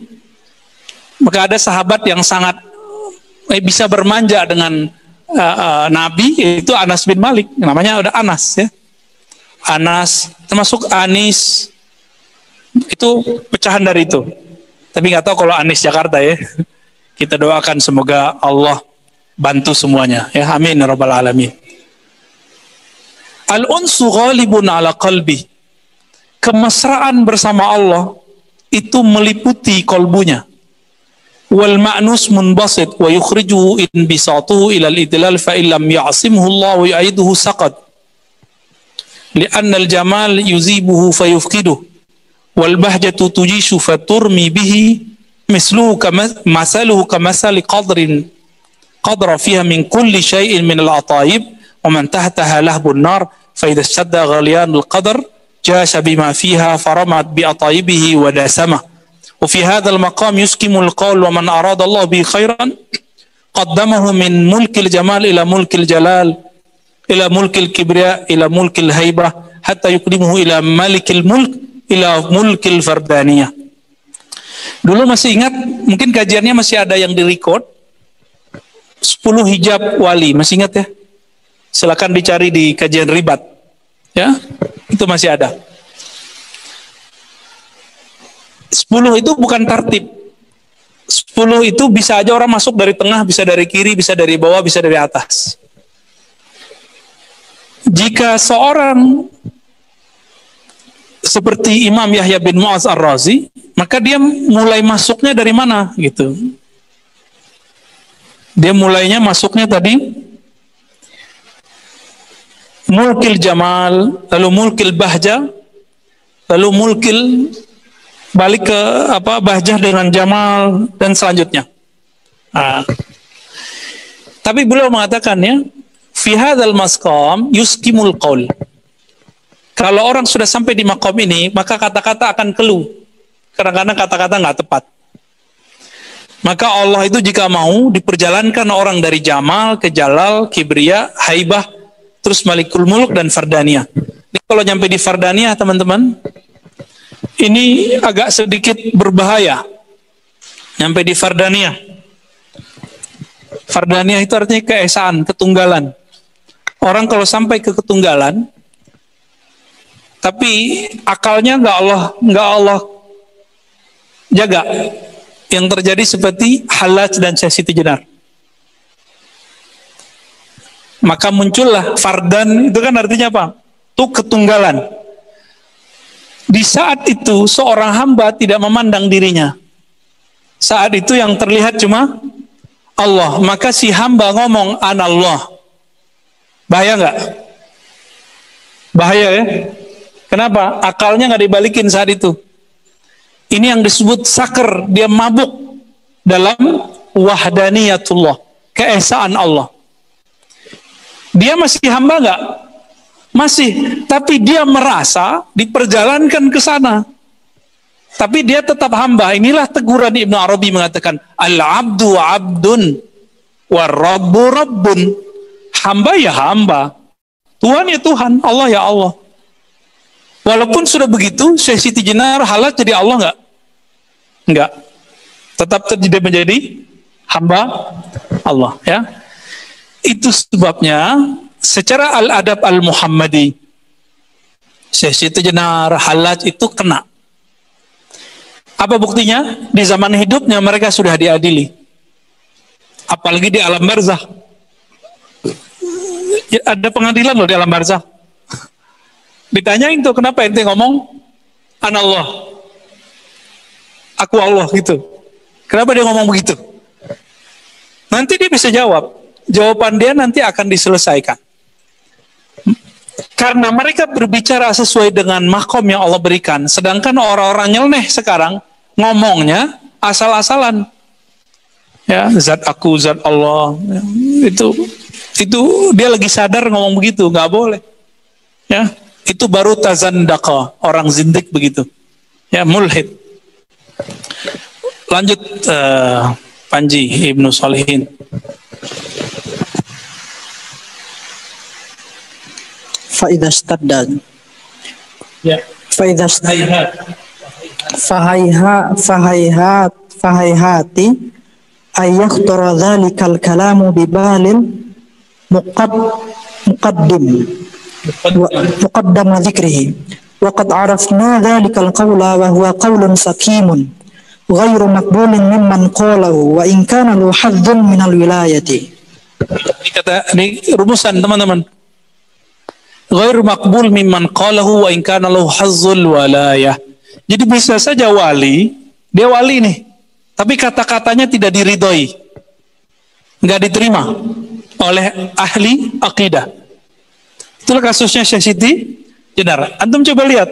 Maka ada sahabat yang sangat bisa bermanja dengan Nabi, yaitu Anas bin Malik, namanya udah Anas, ya. Anas, termasuk Anis, itu pecahan dari itu. Tapi nggak tahu kalau Anis Jakarta, ya. Kita doakan semoga Allah bantu semuanya, ya. Amin ya rabbal alamin. Al-unsu ghalibun ala qalbi. Kemesraan bersama Allah itu meliputi kolbunya. Wal ma'nus munbasit wa yukhrijuhu in bisatuhu ila al-idlal fa illam ya'simhu Allah wa yu'iduhu saqat. Li'anna al-jamal yuzibuhu fayufqiduh wal bahjatu tujishu faturmi bihi misluhu masaluhu kamasali qadra fiha min kulli shay'in min al-atayib wa man tahtaha lahbun nar fa idha shadda ghaliyan al-qadr jasha bima fiha faramat bi atayibihi wa dasamah. وفي هذا المقام يسكم القول ومن أراد الله به خيرا قدمه من ملك الجمال إلى ملك الجلال إلى ملك الكبرياء إلى ملك الهيبة حتى يقدمه إلى ملك الملك إلى ملك الفردانية. Dulu masih ingat, mungkin kajiannya masih ada yang direcord, 10 hijab wali, masih ingat ya? Silakan dicari di kajian ribat, ya, itu masih ada. 10 itu bukan tartib. 10 itu bisa aja orang masuk dari tengah, bisa dari kiri, bisa dari bawah, bisa dari atas. Jika seorang seperti Imam Yahya bin Mu'adz Ar-Razi, maka dia mulai masuknya dari mana gitu. Dia mulainya masuknya tadi mulkil jamal, lalu mulkil bahja, lalu mulkil balik ke bahjah dengan jamal dan selanjutnya. Tapi beliau mengatakannya fi hadzal maqam yuskimul qaul. Kalau orang sudah sampai di maqam ini, maka kata-kata akan keluh. Kadang-kadang kata-kata nggak tepat. Maka Allah itu jika mau diperjalankan orang dari jamal ke jalal, kibriya, haibah, terus malikul mulk dan fardaniyah. Ini kalau nyampe di fardaniyah, teman-teman, ini agak sedikit berbahaya. Nyampe di fardaniyah. Fardaniyah itu artinya keesaan, ketunggalan. Orang kalau sampai ke ketunggalan, tapi akalnya nggak Allah jaga, yang terjadi seperti Hallaj dan Syekh Siti Jenar. Maka muncullah fardan, itu kan artinya apa? Itu ketunggalan. Di saat itu seorang hamba tidak memandang dirinya. Saat itu yang terlihat cuma Allah. Maka si hamba ngomong anallah. Bahaya nggak? Bahaya ya? Kenapa? Akalnya nggak dibalikin saat itu. Ini yang disebut saker. Dia mabuk dalam wahdaniyatullah, keesaan Allah. Dia masih hamba nggak? Masih. Tapi dia merasa diperjalankan ke sana. Tapi dia tetap hamba. Inilah teguran Ibnu Arabi mengatakan, al-abdu abdun war-rabbu rabbun. Hamba ya hamba, Tuhan ya Tuhan, Allah ya Allah. Walaupun sudah begitu, Syekh Siti Jenar Hallaj jadi Allah nggak? Nggak. Tetap tidak menjadi hamba Allah. Ya. Itu sebabnya secara al-adab al-Muhammadi, Syekh Siti Jenar Hallaj itu kena. Apa buktinya? Di zaman hidupnya mereka sudah diadili. Apalagi di alam barzakh. Ada pengadilan loh di alam barzakh. Ditanyain tuh, kenapa ente ngomong anallah, aku Allah gitu. Kenapa dia ngomong begitu? Nanti dia bisa jawab. Jawaban dia nanti akan diselesaikan. Karena mereka berbicara sesuai dengan makom yang Allah berikan. Sedangkan orang-orang nyeleneh sekarang ngomongnya asal-asalan. Ya, zat aku, zat Allah. Itu dia lagi sadar ngomong begitu, nggak boleh. Ya, itu baru tazandaka, orang zindik begitu. Ya, mulhid. Lanjut Panji Ibnu Shalihin. Faidah stadad. Ya. Faidah fahayhati ayakhtura dzalikal kalamu bibalin muqaddam dzikrihi wa qad arafna dzalikal qawla wa huwa qawlun sakimun ghairu maqbulin mimman qalahu wa in kana lahu haddun minal wilayati. Ini rumusan teman-teman. Ghairu maqbul mimman qalahu wa in kana lahu hazzul walayah. Jadi bisa saja wali, dia wali nih, tapi kata-katanya tidak diridhoi, nggak diterima oleh ahli akidah. Itulah kasusnya Syekh Siti Jenar. Antum coba lihat,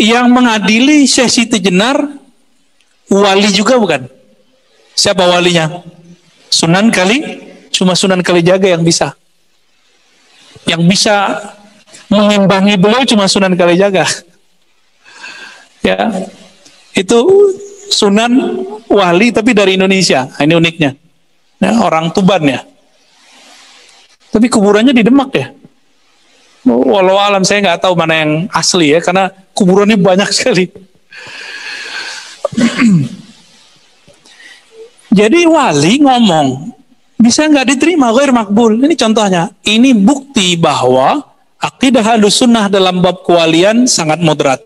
yang mengadili Syekh Siti Jenar wali juga bukan? Siapa walinya? Sunan cuma Sunan Kalijaga yang bisa. Yang bisa mengimbangi beliau cuma Sunan Kalijaga. Ya, itu Sunan wali tapi dari Indonesia. Nah, ini uniknya. Ya, orang Tuban ya. Tapi kuburannya di Demak ya. Walau alam saya nggak tahu mana yang asli ya, karena kuburannya banyak sekali. Jadi wali ngomong bisa nggak diterima, ghair makbul. Ini contohnya. Ini bukti bahwa akidah Ahlussunnah dalam bab kewalian sangat moderat.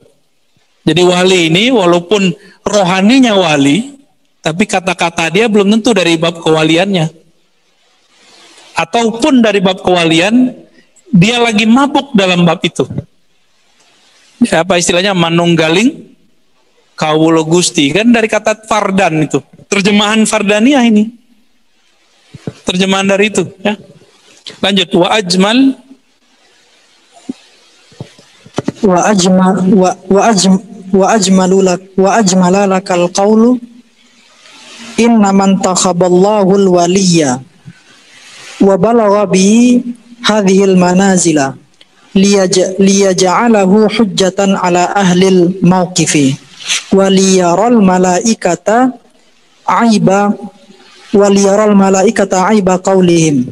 Jadi wali ini walaupun rohaninya wali, tapi kata-kata dia belum tentu dari bab kewaliannya. Ataupun dari bab kewalian, dia lagi mabuk dalam bab itu. Ya, apa istilahnya? Manunggaling kawula Gusti. Kan dari kata fardan itu. Terjemahan fardaniyah ini. Terjemahan dari itu. Ya. Lanjut. Wa ajmalalakal qawlu inna man takhaballahu al-waliyya wa balagha bi hadhil manazila liyaj'alahu hujjatan ala ahlil mawqifi wa liyaral malaikata aiba qawlihim.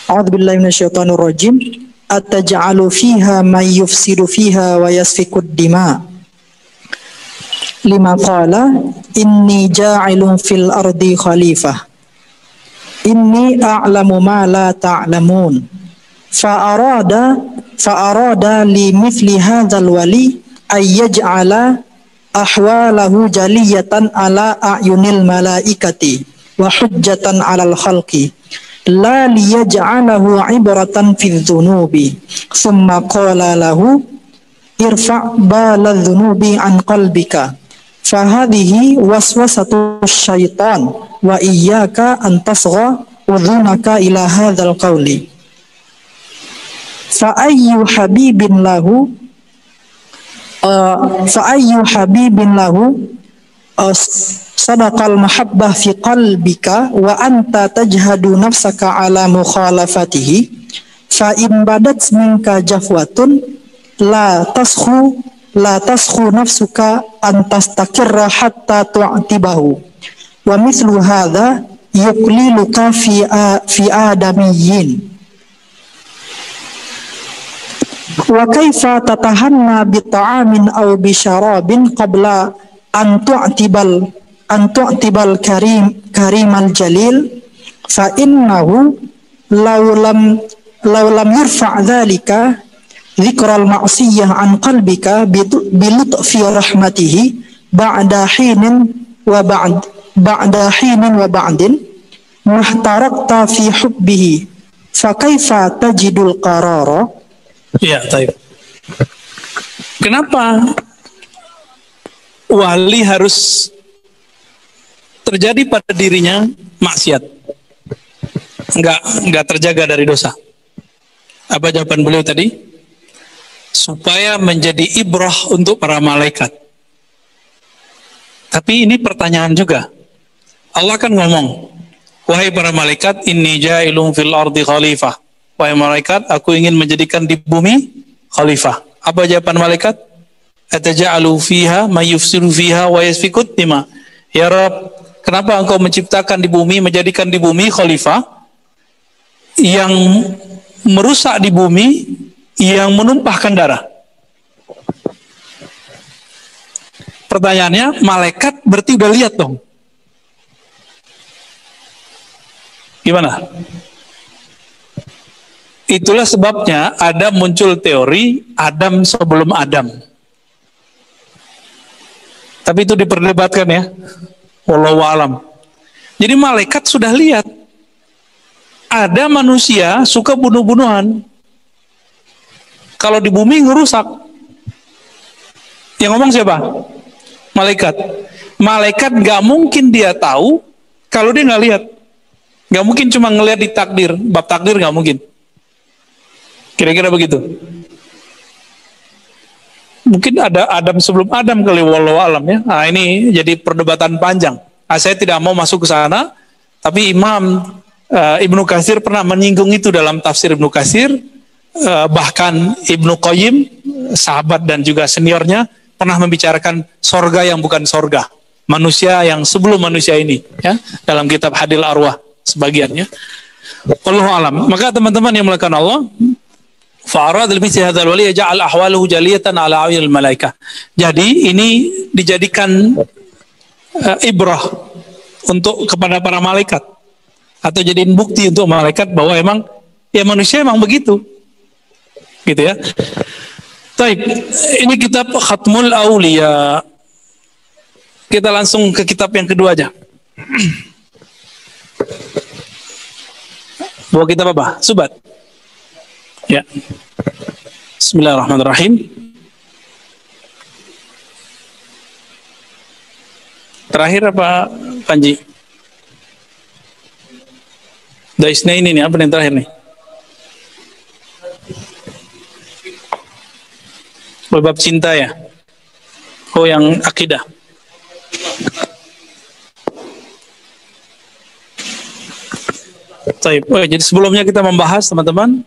A'udzu billahi minasyaitonir rajim. Ataj'alu fiha may yufsidu fiha wa yasfikud dima. Lima qala inni ja'ilun fil ardi khalifah. inni a'lamu ma la ta'lamun. Fa'arada li mithli hadzal wali ay yaj'ala ahwalahu jaliyatan ala a'yunil malaikati wa hujjatan 'alal khalqi la liyaj'alahu 'ibratan fidz dzunubi. Tsumma qala lahu irfa' balal dzunubi an qalbika. Fahadhihi waswasatu syaitan wa iyyaka an tasgha udhunaka ila hadzal qawli. Fa ayyu habibin lahu sadaqal mahabbah fi qalbika wa anta tajhadu nafsaka ala mukhalafatihi fa in badat minka jafwatun la taskhu nafsuka an tastakirra hatta tu'tibahu wa mithlu hadha yuqliluka fi adamiyyin. Wa kaifa tatahanna bi ta'amin aw bi syarabin qabla an tu'tibal karimal jalil fa innahu law lam yurfa' dhalika dzikral ma'siyah an qalbika bi lutfi rahmatihi ba'da hinin wa ba'din mahtarakta fi hubbihi fa kaifa tajidul qarara. Ya, baik. Kenapa wali harus terjadi pada dirinya maksiat? Enggak terjaga dari dosa. Apa jawaban beliau tadi? Supaya menjadi ibrah untuk para malaikat. Tapi ini pertanyaan juga. Allah kan ngomong, wahai para malaikat, inni ja'ilun fil ardi khalifah. Wahai malaikat, aku ingin menjadikan di bumi khalifah. Apa jawaban malaikat? Ataja'alu fiha may yufsidu fiha wa yasfikut dima. Ya Rabb, kenapa engkau menciptakan di bumi, menjadikan di bumi khalifah yang merusak di bumi, yang menumpahkan darah? Pertanyaannya, malaikat berarti udah lihat dong. Gimana? Itulah sebabnya ada muncul teori Adam sebelum Adam. Tapi itu diperdebatkan ya. Wallahu a'lam. Jadi malaikat sudah lihat ada manusia suka bunuh-bunuhan. Kalau di bumi ngerusak. Yang ngomong siapa? Malaikat. Malaikat gak mungkin dia tahu kalau dia nggak lihat. Gak mungkin cuma ngelihat di takdir. Bab takdir gak mungkin. Kira-kira begitu. Mungkin ada Adam sebelum Adam kali, wallahu alam ya. Nah, ini jadi perdebatan panjang. Nah, saya tidak mau masuk ke sana, tapi Imam Ibnu Katsir pernah menyinggung itu dalam tafsir Ibnu Katsir. Bahkan Ibnu Qayyim, sahabat dan juga seniornya, pernah membicarakan sorga yang bukan sorga, manusia yang sebelum manusia ini, ya, dalam kitab Hadil Arwah sebagiannya. Wallahu alam. Maka teman-teman yang melakukan Allah, fa'arad al-mithli hadzal wali yaj'al ahwalahu jaliyatan ala a'yunil malaikah. Jadi ini dijadikan ibrah untuk kepada para malaikat, atau jadiin bukti untuk malaikat bahwa emang ya manusia emang begitu. Gitu ya. Baik, ini kitab Khatmul Auliya. Kita langsung ke kitab yang kedua aja. Bawa kitab apa? Subat. Ya. Bismillahirrahmanirrahim. Terakhir apa, Panji? Daisna ini nih, apa yang terakhir nih? Bab cinta ya? Oh, yang akidah. Jadi sebelumnya kita membahas, teman-teman,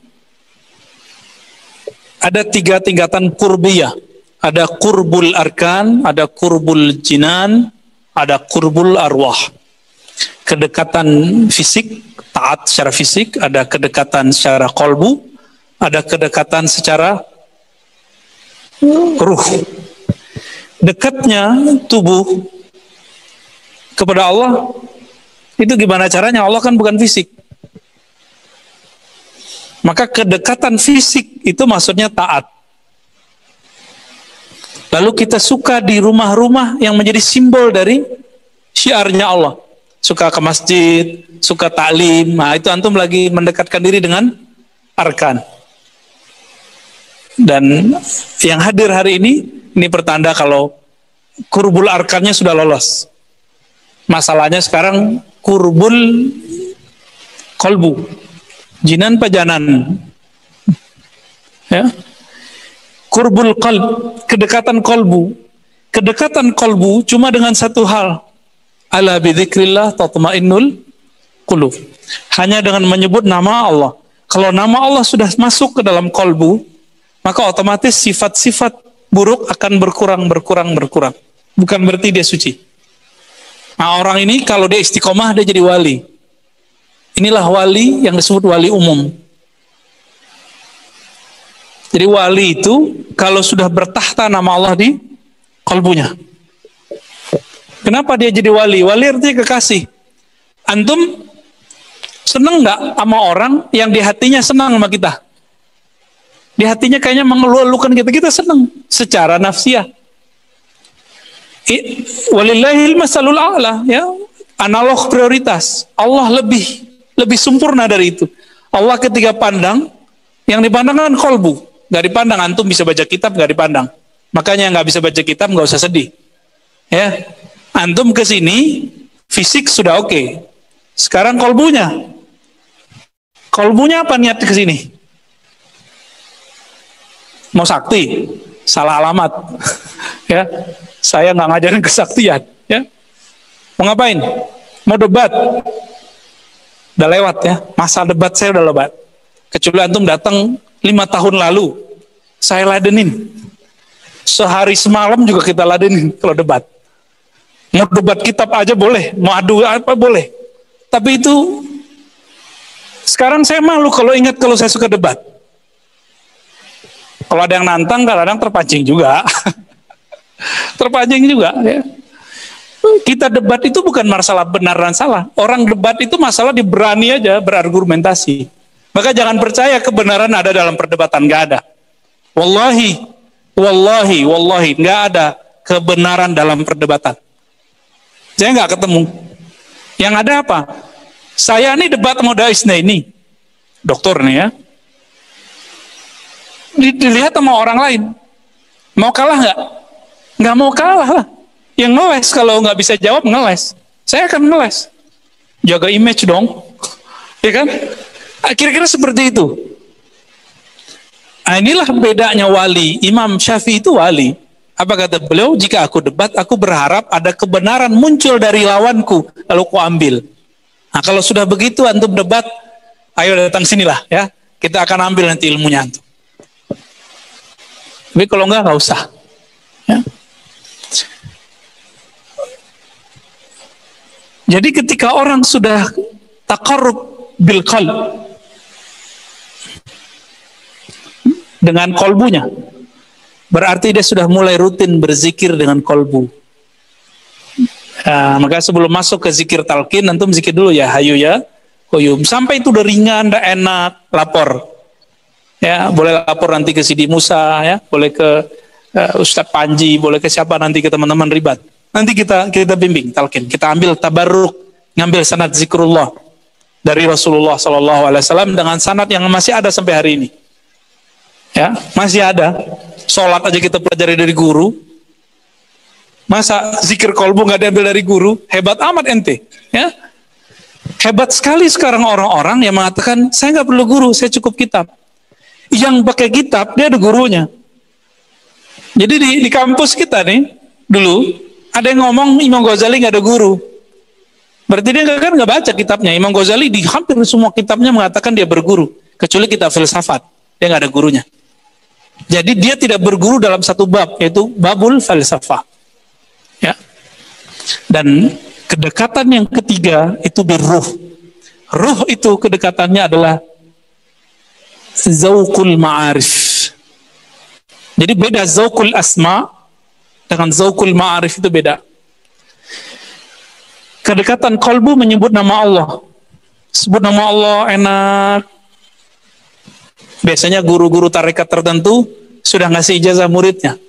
ada 3 tingkatan kurbiyah. Ada kurbul arkan, ada kurbul jinan, ada kurbul arwah. Kedekatan fisik, taat secara fisik, ada kedekatan secara kolbu, ada kedekatan secara ruh. Dekatnya tubuh kepada Allah Itu gimana caranya? Allah kan bukan fisik. Maka kedekatan fisik itu maksudnya taat. Lalu kita suka di rumah-rumah yang menjadi simbol dari syiarnya Allah. Suka ke masjid, suka taklim. Nah, itu antum lagi mendekatkan diri dengan arkan. Dan yang hadir hari ini pertanda kalau kurbul arkannya sudah lolos. Masalahnya sekarang kurbul kolbu, jinan pajanan, ya. Kurbul qalb, kedekatan kolbu. Kedekatan kolbu cuma dengan satu hal. Ala bidzikrillah tatmainnul qulub. Hanya dengan menyebut nama Allah. Kalau nama Allah sudah masuk ke dalam kolbu, maka otomatis sifat-sifat buruk akan berkurang. Bukan berarti dia suci. Nah, orang ini kalau dia istiqomah, dia jadi wali. Inilah wali yang disebut wali umum. Jadi wali itu kalau sudah bertahta nama Allah di kalbunya. Kenapa dia jadi wali? Wali artinya kekasih. Antum senang nggak sama orang yang di hatinya senang sama kita? Di hatinya kayaknya mengeluh-elukan kita senang secara nafsiyah. Walillahil masalul a'la, ya. Analog prioritas. Allah lebih sempurna dari itu. Allah ketika pandang, yang dipandang kan kolbu. Gak dipandang, antum bisa baca kitab gak dipandang. Makanya nggak bisa baca kitab nggak usah sedih. Ya, antum kesini fisik sudah oke. Sekarang kolbunya apa niat kesini? Mau sakti? Salah alamat. Ya, saya nggak ngajarin kesaktian. Ya, mau ngapain? Mau debat? Udah lewat ya, masa debat saya udah lewat. Kecuali antum datang 5 tahun lalu, saya ladenin. Sehari semalam juga kita ladenin kalau debat. Mau debat kitab aja boleh, mau adu apa boleh. Tapi itu, sekarang saya malu kalau ingat kalau saya suka debat. Kalau ada yang nantang, kadang-kadang terpancing juga. Terpancing juga. Ya. Kita debat itu bukan masalah benar dan salah. Orang debat itu masalah diberani aja, berargumentasi. Maka jangan percaya kebenaran ada dalam perdebatan, nggak ada. Wallahi, nggak ada kebenaran dalam perdebatan. Saya nggak ketemu. Yang ada apa? Saya ini debat sama Daisna ini, dokter nih ya. Dilihat sama orang lain, mau kalah nggak? Nggak mau kalah lah. Yang ngeles kalau nggak bisa jawab ngeles. Saya akan ngeles. Jaga image dong, ya kan? Kira-kira seperti itu. Nah, inilah bedanya wali. Imam Syafi'i itu wali. Apa kata beliau? Jika aku debat, aku berharap ada kebenaran muncul dari lawanku, lalu aku ambil. Nah, kalau sudah begitu antum debat, ayo datang sinilah ya. Kita akan ambil nanti ilmunya antum. Tapi kalau enggak usah. Ya. Jadi ketika orang sudah taqarrub bil qalb, dengan kolbunya, berarti dia sudah mulai rutin berzikir dengan kolbu. Maka sebelum masuk ke zikir talqin, antum zikir dulu ya, hayu ya qayyum. Sampai itu udah ringan, udah enak, lapor. Ya, boleh lapor nanti ke Sidi Musa, ya, boleh ke Ustadz Panji, boleh ke siapa nanti, ke teman-teman ribat. Nanti kita bimbing talqin, kita ambil tabarruk, ngambil sanad zikrullah dari Rasulullah SAW dengan sanad yang masih ada sampai hari ini. Ya, masih ada. Sholat aja kita pelajari dari guru. Masa zikir kolbu nggak diambil dari guru? Hebat amat ente. Ya, hebat sekali sekarang orang-orang yang mengatakan saya nggak perlu guru, saya cukup kitab. Yang pakai kitab dia ada gurunya. Jadi di kampus kita nih dulu ada yang ngomong Imam Ghazali nggak ada guru. Berarti dia nggak baca kitabnya. Imam Ghazali di hampir semua kitabnya mengatakan dia berguru, kecuali kitab filsafat dia nggak ada gurunya. Jadi dia tidak berguru dalam satu bab, yaitu babul falsafah. Ya. Dan kedekatan yang ketiga itu birruh. Ruh itu kedekatannya adalah zauqul ma'arif. Jadi beda zauqul asma dengan zauqul ma'arif, itu beda. Kedekatan kolbu menyebut nama Allah. Sebut nama Allah enak. Biasanya guru-guru tarekat tertentu sudah ngasih ijazah muridnya.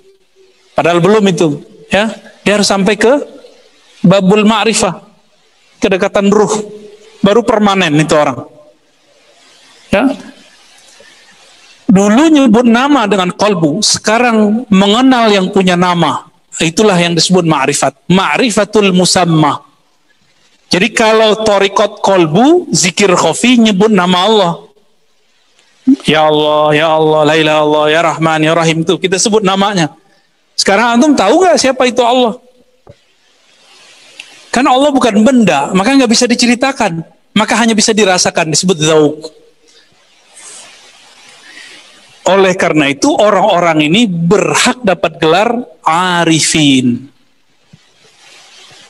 Padahal belum itu, ya. Dia harus sampai ke babul ma'rifah, kedekatan ruh, baru permanen itu orang. Ya. Dulu nyebut nama dengan kolbu, sekarang mengenal yang punya nama. Itulah yang disebut ma'rifat. Ma'rifatul musamma. Jadi kalau torikot kolbu, zikir khofi, nyebut nama Allah. Ya Allah, Ya Allah, La ilaha Allah, Ya Rahman, Ya Rahim, itu kita sebut namanya. Sekarang antum tahu nggak siapa itu Allah? Karena Allah bukan benda, maka nggak bisa diceritakan, maka hanya bisa dirasakan, disebut dzauq. Oleh karena itu orang-orang ini berhak dapat gelar arifin.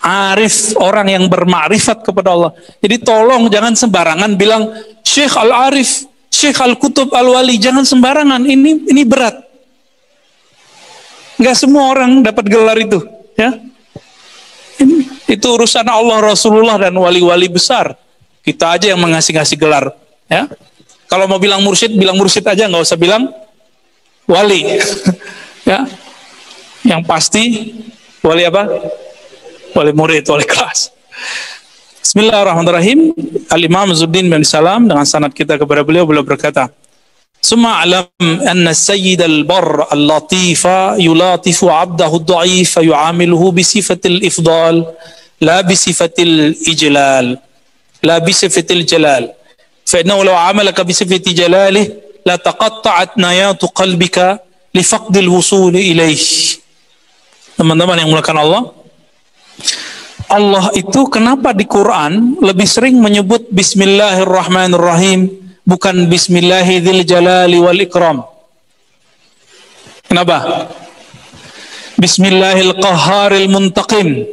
Arif, orang yang bermakrifat kepada Allah. Jadi tolong jangan sembarangan bilang Syekh Al-Arif, Syekh Al-Kutub Al-Wali, jangan sembarangan. Ini berat. Nggak semua orang dapat gelar itu, ya. Itu urusan Allah, Rasulullah, dan wali-wali besar. Kita aja yang mengasih-ngasih gelar, ya. Kalau mau bilang mursyid aja, nggak usah bilang wali. Ya. Yang pasti wali apa? Wali murid, wali kelas. Bismillahirrahmanirrahim. Al-Imam Izzuddin bin Salam dengan sanad kita kepada beliau berkata, "Summa alam anna sayyid al-barr al-latifa yulatifu 'abdahu ad-dha'if yu'amiluhu bi sifatil ifdal la bi sifatil ijlal la bi sifatil jalal fa innahu law 'amalaka bi sifati jalalihi la taqatta'at nayatu qalbika li faqdil wusul ilayhi." Teman-teman yang mulakan Allah itu kenapa di Quran lebih sering menyebut Bismillahirrahmanirrahim bukan Bismillahil jalali wal ikram? Kenapa? Bismillahil qahharil muntaqim.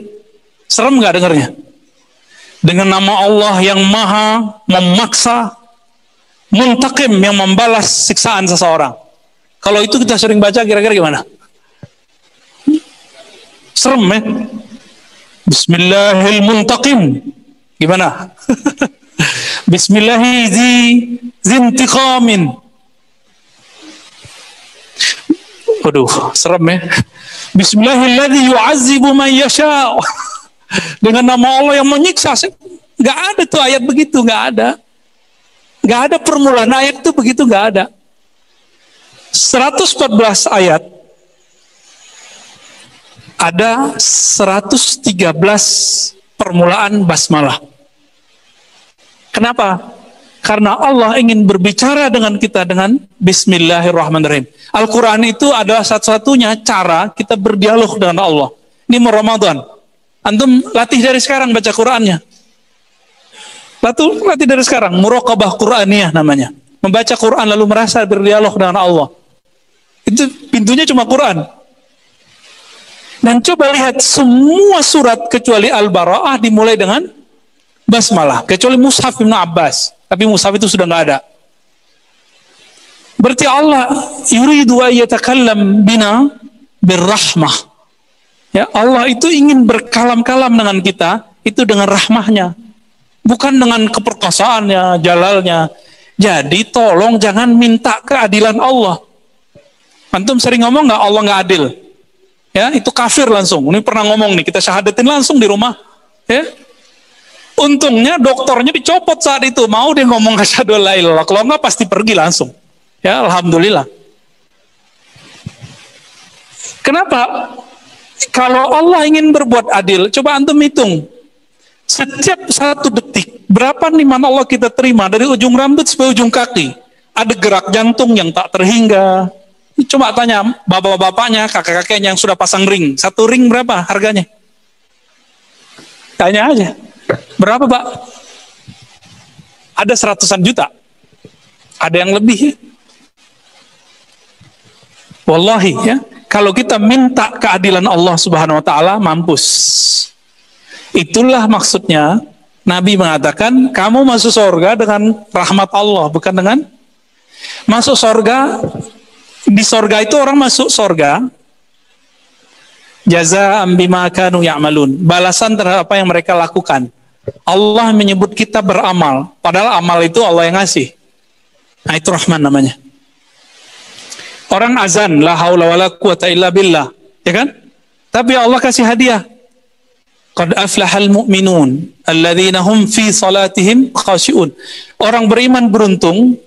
Serem nggak dengarnya? Dengan nama Allah yang maha memaksa, muntaqim, yang membalas siksaan seseorang. Kalau itu kita sering baca, kira-kira gimana? Serem, ya? Bismillahil muntaqim. Gimana? Bismillahi zintiqamin. Waduh, serem, ya. Bismillahilladzi yu'azzibu man yasha. Dengan nama Allah yang menyiksa. Nggak ada tuh ayat begitu, nggak ada. Nggak ada permulaan ayat itu begitu, nggak ada. 114 ayat. Ada 113 permulaan basmalah. Kenapa? Karena Allah ingin berbicara dengan kita dengan Bismillahirrahmanirrahim. Al-Quran itu adalah satu-satunya cara kita berdialog dengan Allah. Ini mau Ramadan. Antum latih dari sekarang baca Qurannya. Latih dari sekarang. Muraqabah Quraniyah namanya. Membaca Quran lalu merasa berdialog dengan Allah. Itu pintunya cuma Quran. Dan coba lihat semua surat kecuali Al-Bara'ah dimulai dengan basmalah, kecuali Mushaf Ibnu Abbas. Tapi Mushaf itu sudah nggak ada. Berarti Allah yuridu ayyatakallam bina birrahmah. Ya, Allah itu ingin berkalam-kalam dengan kita itu dengan rahmahnya, bukan dengan keperkasaannya, jalalnya. Jadi tolong jangan minta keadilan Allah. Antum sering ngomong nggak Allah nggak adil? Ya, itu kafir langsung. Ini pernah ngomong nih, kita syahadatin langsung di rumah. Ya. Untungnya dokternya dicopot saat itu, mau dia ngomong asyhadu alla ilaha illallah. Kalau enggak pasti pergi langsung. Ya, alhamdulillah. Kenapa? Kalau Allah ingin berbuat adil, coba antum hitung. Setiap 1 detik, berapa nih mana Allah kita terima dari ujung rambut sampai ujung kaki? Ada gerak jantung yang tak terhingga. Coba tanya bapak-bapaknya, kakek-kakeknya yang sudah pasang ring. 1 ring berapa harganya? Tanya aja. Berapa, Pak? Ada 100-an juta. Ada yang lebih. Wallahi, ya. Kalau kita minta keadilan Allah Subhanahu wa taala, mampus. Itulah maksudnya Nabi mengatakan, kamu masuk surga dengan rahmat Allah, bukan dengan masuk surga. Di sorga itu orang masuk sorga jazaa'an bima kanu ya'malun, balasan terhadap apa yang mereka lakukan. Allah menyebut kita beramal, padahal amal itu Allah yang ngasih. Nah, itu Rahman namanya. Orang azan, la haula wala quwata illa billah, ya kan? Tapi Allah kasih hadiah. Qad aflahal mu'minun alladzina hum fi salatihim khashi'un. Orang beriman beruntung.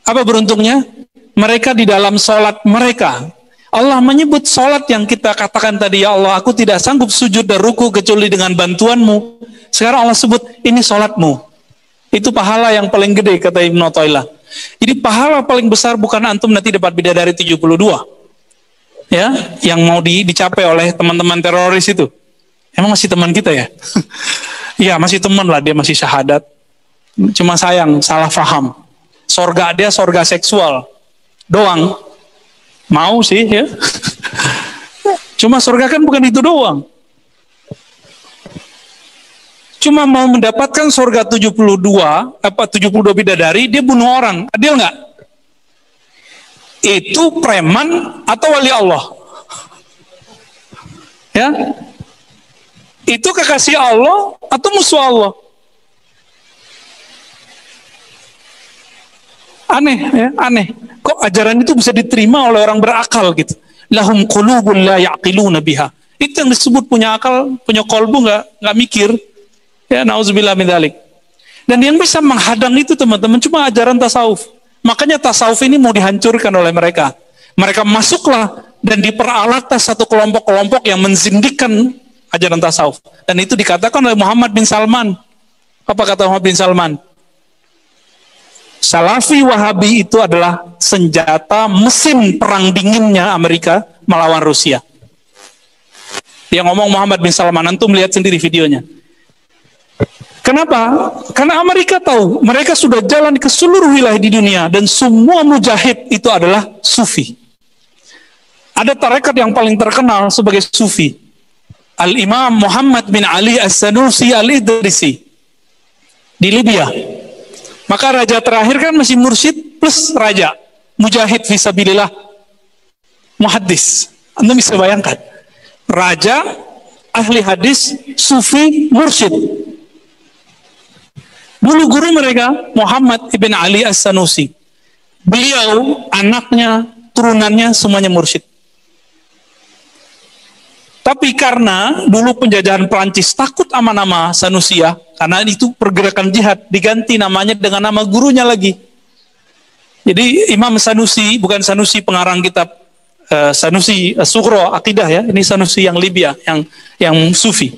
Apa beruntungnya? Mereka di dalam salat mereka. Allah menyebut salat yang kita katakan tadi, ya Allah, aku tidak sanggup sujud dan ruku kecuali dengan bantuanmu. Sekarang Allah sebut, ini salatmu. Itu pahala yang paling gede, kata Ibnu Athaillah. Jadi pahala paling besar bukan antum nanti dapat bidadari 72. Ya, yang mau dicapai oleh teman-teman teroris itu. Emang masih teman kita ya? Iya, masih teman lah, dia masih syahadat. Cuma sayang, salah faham. Sorga dia sorga seksual doang. Mau sih ya. Cuma surga kan bukan itu doang. Cuma mau mendapatkan surga 72 bidadari, dia bunuh orang. Adil nggak? Itu preman atau wali Allah? Ya? Itu kekasih Allah atau musuh Allah? Aneh ya, aneh. Kok ajaran itu bisa diterima oleh orang berakal gitu? Lahum qulubun la ya'qiluna biha. Itu yang disebut punya akal, punya kolbu nggak mikir. Ya, nauzubillah min dzalik. Dan yang bisa menghadang itu teman-teman cuma ajaran tasawuf. Makanya tasawuf ini mau dihancurkan oleh mereka. Mereka masuklah dan diperalatlah satu kelompok-kelompok yang menzindikkan ajaran tasawuf. Dan itu dikatakan oleh Muhammad bin Salman. Apa kata Muhammad bin Salman? Salafi Wahabi itu adalah senjata mesin perang dinginnya Amerika melawan Rusia. Dia ngomong Muhammad bin Salman, antum lihat sendiri videonya. Kenapa? Karena Amerika tahu mereka sudah jalan ke seluruh wilayah di dunia dan semua mujahid itu adalah sufi. Ada tarekat yang paling terkenal sebagai sufi, Al-Imam Muhammad bin Ali As-Sanusi Al-Idrisi di Libya. Maka raja terakhir kan masih mursyid plus raja mujahid fisabilillah muhaddis. Anda bisa bayangkan, raja, ahli hadis, sufi, mursyid. Dulu guru mereka Muhammad ibn Ali As-Sanusi. Beliau, anaknya, turunannya semuanya mursyid. Tapi karena dulu penjajahan Prancis takut sama nama Sanusia, karena itu pergerakan jihad, diganti namanya dengan nama gurunya lagi. Jadi Imam Sanusi, bukan Sanusi pengarang kitab Sanusi Sughra Aqidah ya, ini Sanusi yang Libya, yang sufi.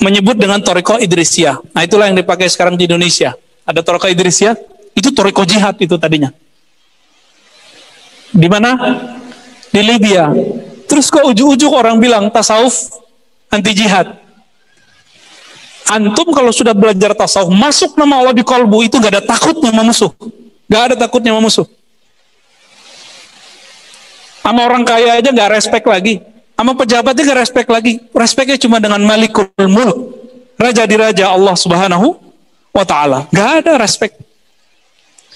Menyebut dengan Thariqah Idrisiyah. Nah, itulah yang dipakai sekarang di Indonesia. Ada Thariqah Idrisiyah, itu Thariqah jihad itu tadinya. Di mana? Di Libya. Terus kok ujuk-ujuk orang bilang tasawuf anti jihad. Antum kalau sudah belajar tasawuf, masuk nama Allah di kolbu, itu gak ada takutnya sama musuh. Gak ada takutnya sama musuh. Sama orang kaya aja gak respect lagi. Sama pejabatnya gak respect lagi. Respectnya cuma dengan Malikul Mulk, Raja di Raja Allah Subhanahu wa Ta'ala. Gak ada respect.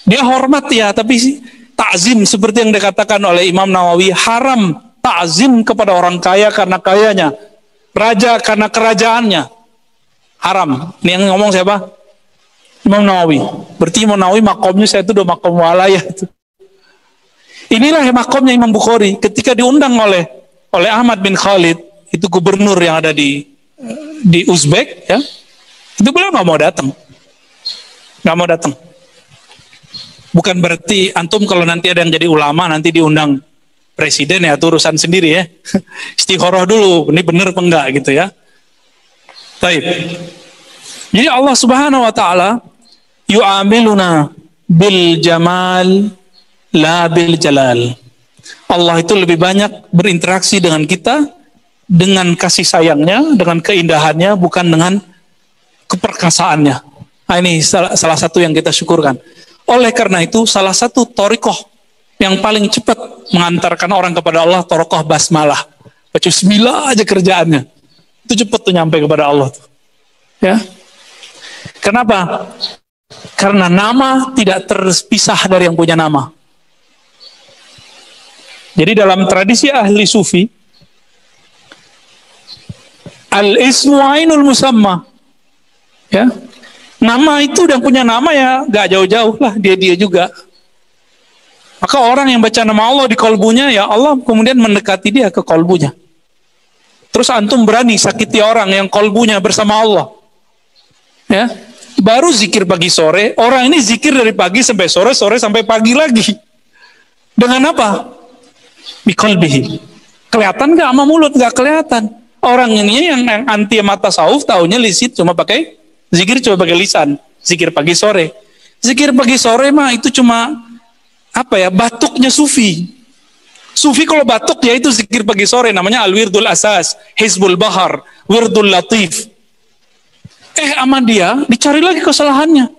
Dia hormat ya, tapi takzim seperti yang dikatakan oleh Imam Nawawi, haram takzim kepada orang kaya karena kayanya, raja karena kerajaannya, haram. Ini yang ngomong siapa? Imam Nawawi. Berarti Imam Nawawi makomnya saya itu udah makom walayah. Inilah makomnya Imam Bukhari. Ketika diundang oleh Ahmad bin Khalid, itu gubernur yang ada di Uzbek, ya, itu beliau nggak mau datang, nggak mau datang. Bukan berarti antum kalau nanti ada yang jadi ulama nanti diundang presiden ya, itu urusan sendiri ya. Istikharah dulu, ini benar apa enggak gitu ya. Baik. Jadi Allah Subhanahu wa Ta'ala yu'amiluna bil jamal la bil jalal. Allah itu lebih banyak berinteraksi dengan kita dengan kasih sayangnya, dengan keindahannya, bukan dengan keperkasaannya. Nah, ini salah satu yang kita syukurkan. Oleh karena itu, salah satu thariqah yang paling cepat mengantarkan orang kepada Allah, thariqah basmalah. Baca bismillah aja kerjaannya. Itu cepat tuh nyampe kepada Allah tuh. Ya. Kenapa? Karena nama tidak terpisah dari yang punya nama. Jadi dalam tradisi ahli sufi, al-ismu ainul musamma. Ya, nama itu dan punya nama ya gak jauh-jauh lah, dia juga. Maka orang yang baca nama Allah di kolbunya, ya Allah kemudian mendekati dia ke kolbunya. Terus antum berani sakiti orang yang kolbunya bersama Allah. Ya, baru zikir pagi sore, orang ini zikir dari pagi sampai sore, sore sampai pagi lagi. Dengan apa? Biqalbihi. Kelihatan gak sama mulut? Gak kelihatan. Orang ini yang anti mata tasawuf tahunya lisit cuma pakai zikir, cuma pakai lisan. Zikir pagi sore. Zikir pagi sore mah itu cuma apa ya, batuknya sufi. Sufi kalau batuk ya itu zikir pagi sore, namanya al-wirdul asas, hizbul bahar, wirdul latif. Sama dia dicari lagi kesalahannya.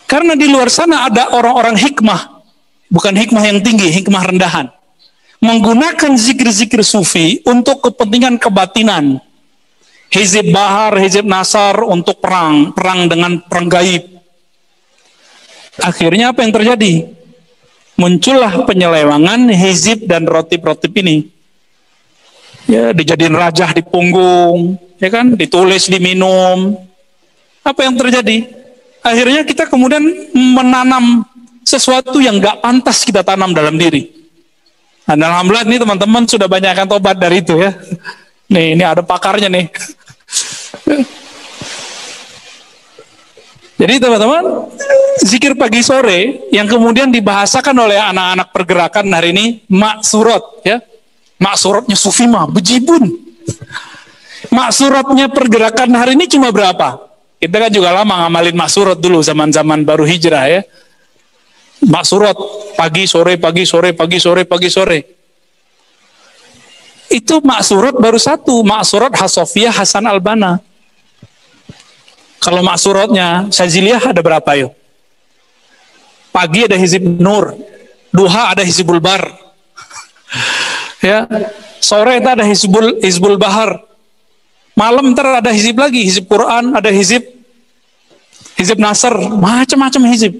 Karena di luar sana ada orang-orang hikmah, bukan hikmah yang tinggi, hikmah rendahan, menggunakan zikir-zikir sufi untuk kepentingan kebatinan. Hizib bahar, hizib nasar untuk perang dengan perang gaib. Akhirnya apa yang terjadi? Muncullah penyelewangan hizib dan rotib-rotib ini. Ya, dijadiin rajah di punggung, ya kan, ditulis diminum. Apa yang terjadi? Akhirnya kita kemudian menanam sesuatu yang gak pantas kita tanam dalam diri. Dan alhamdulillah ini teman-teman sudah banyak yang tobat dari itu ya. Nih, ini ada pakarnya nih. Jadi teman-teman, zikir pagi sore yang kemudian dibahasakan oleh anak-anak pergerakan hari ini maksurat ya. Maksuratnya sufi mah bejibun. Maksuratnya pergerakan hari ini cuma berapa? Kita kan juga lama ngamalin maksurat dulu zaman-zaman baru hijrah ya. Maksurat pagi sore pagi sore pagi sore pagi sore. Itu maksurat baru satu, maksurat Hasofiyah Hasan Albana. Kalau maksuratnya Syaziliyah ada berapa yuk? Pagi ada hizib nur, duha ada hizibul bar, ya, sore itu ada hizbul bahar, malam ntar ada hizib lagi, hizib Quran, ada hizib nasr, macam-macam hizib.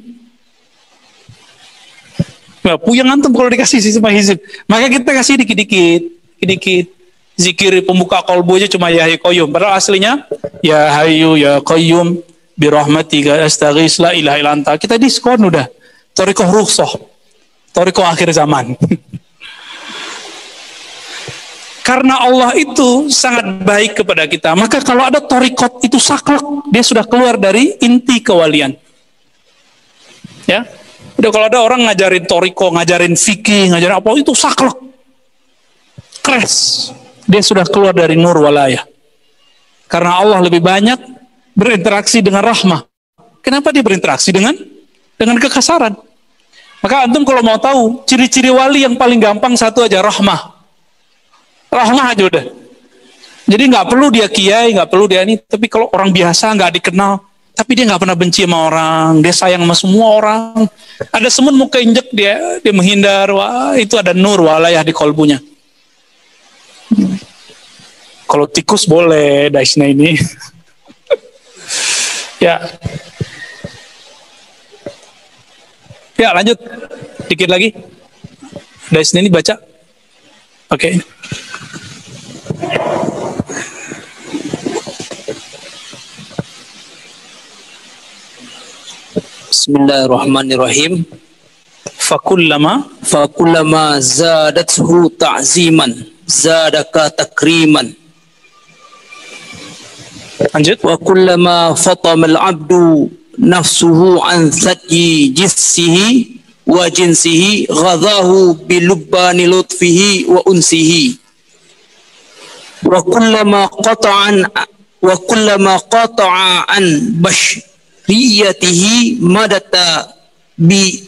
Nah, puyeng antum kalau dikasih sama hizib. Maka kita kasih dikit-dikit. Zikir pembuka kolbu aja cuma ya hayyu qayyum. Padahal aslinya ya hayyu ya qayyum bi rahmatika astaghits la ilaha illa anta. Kita diskon udah. Thariqah rukhsah. Thariqah akhir zaman. Karena Allah itu sangat baik kepada kita. Maka kalau ada thariqat itu saklek, dia sudah keluar dari inti kewalian. Ya. Udah kalau ada orang ngajarin thariqah, ngajarin fikih, ngajarin apa itu saklek. Kres. Dia sudah keluar dari nur walayah. Karena Allah lebih banyak berinteraksi dengan rahmah. Kenapa dia berinteraksi dengan kekasaran? Maka antum kalau mau tahu ciri-ciri wali yang paling gampang satu aja, rahmah. Rahmah aja udah. Jadi nggak perlu dia kiai, nggak perlu dia ini. Tapi kalau orang biasa nggak dikenal, tapi dia nggak pernah benci sama orang, dia sayang sama semua orang. Ada semut mau keinjek dia menghindar. Wah, itu ada nur walayah di kolbunya. Kalau tikus boleh, daisnya ini. Ya. Ya, lanjut. Dikit lagi. Daisnya ini baca. Oke. Bismillahirrahmanirrahim. Fakullama zadathu ta'ziman zadaka takriman. Lanjut. Wa kullama fatama al-'abdu nafsuhu an thadyi jissihi wa jinsihi ghadahu bilubbani lutfihi wa unsihi. Wa kullama qata'a an bashriyatihi madata bi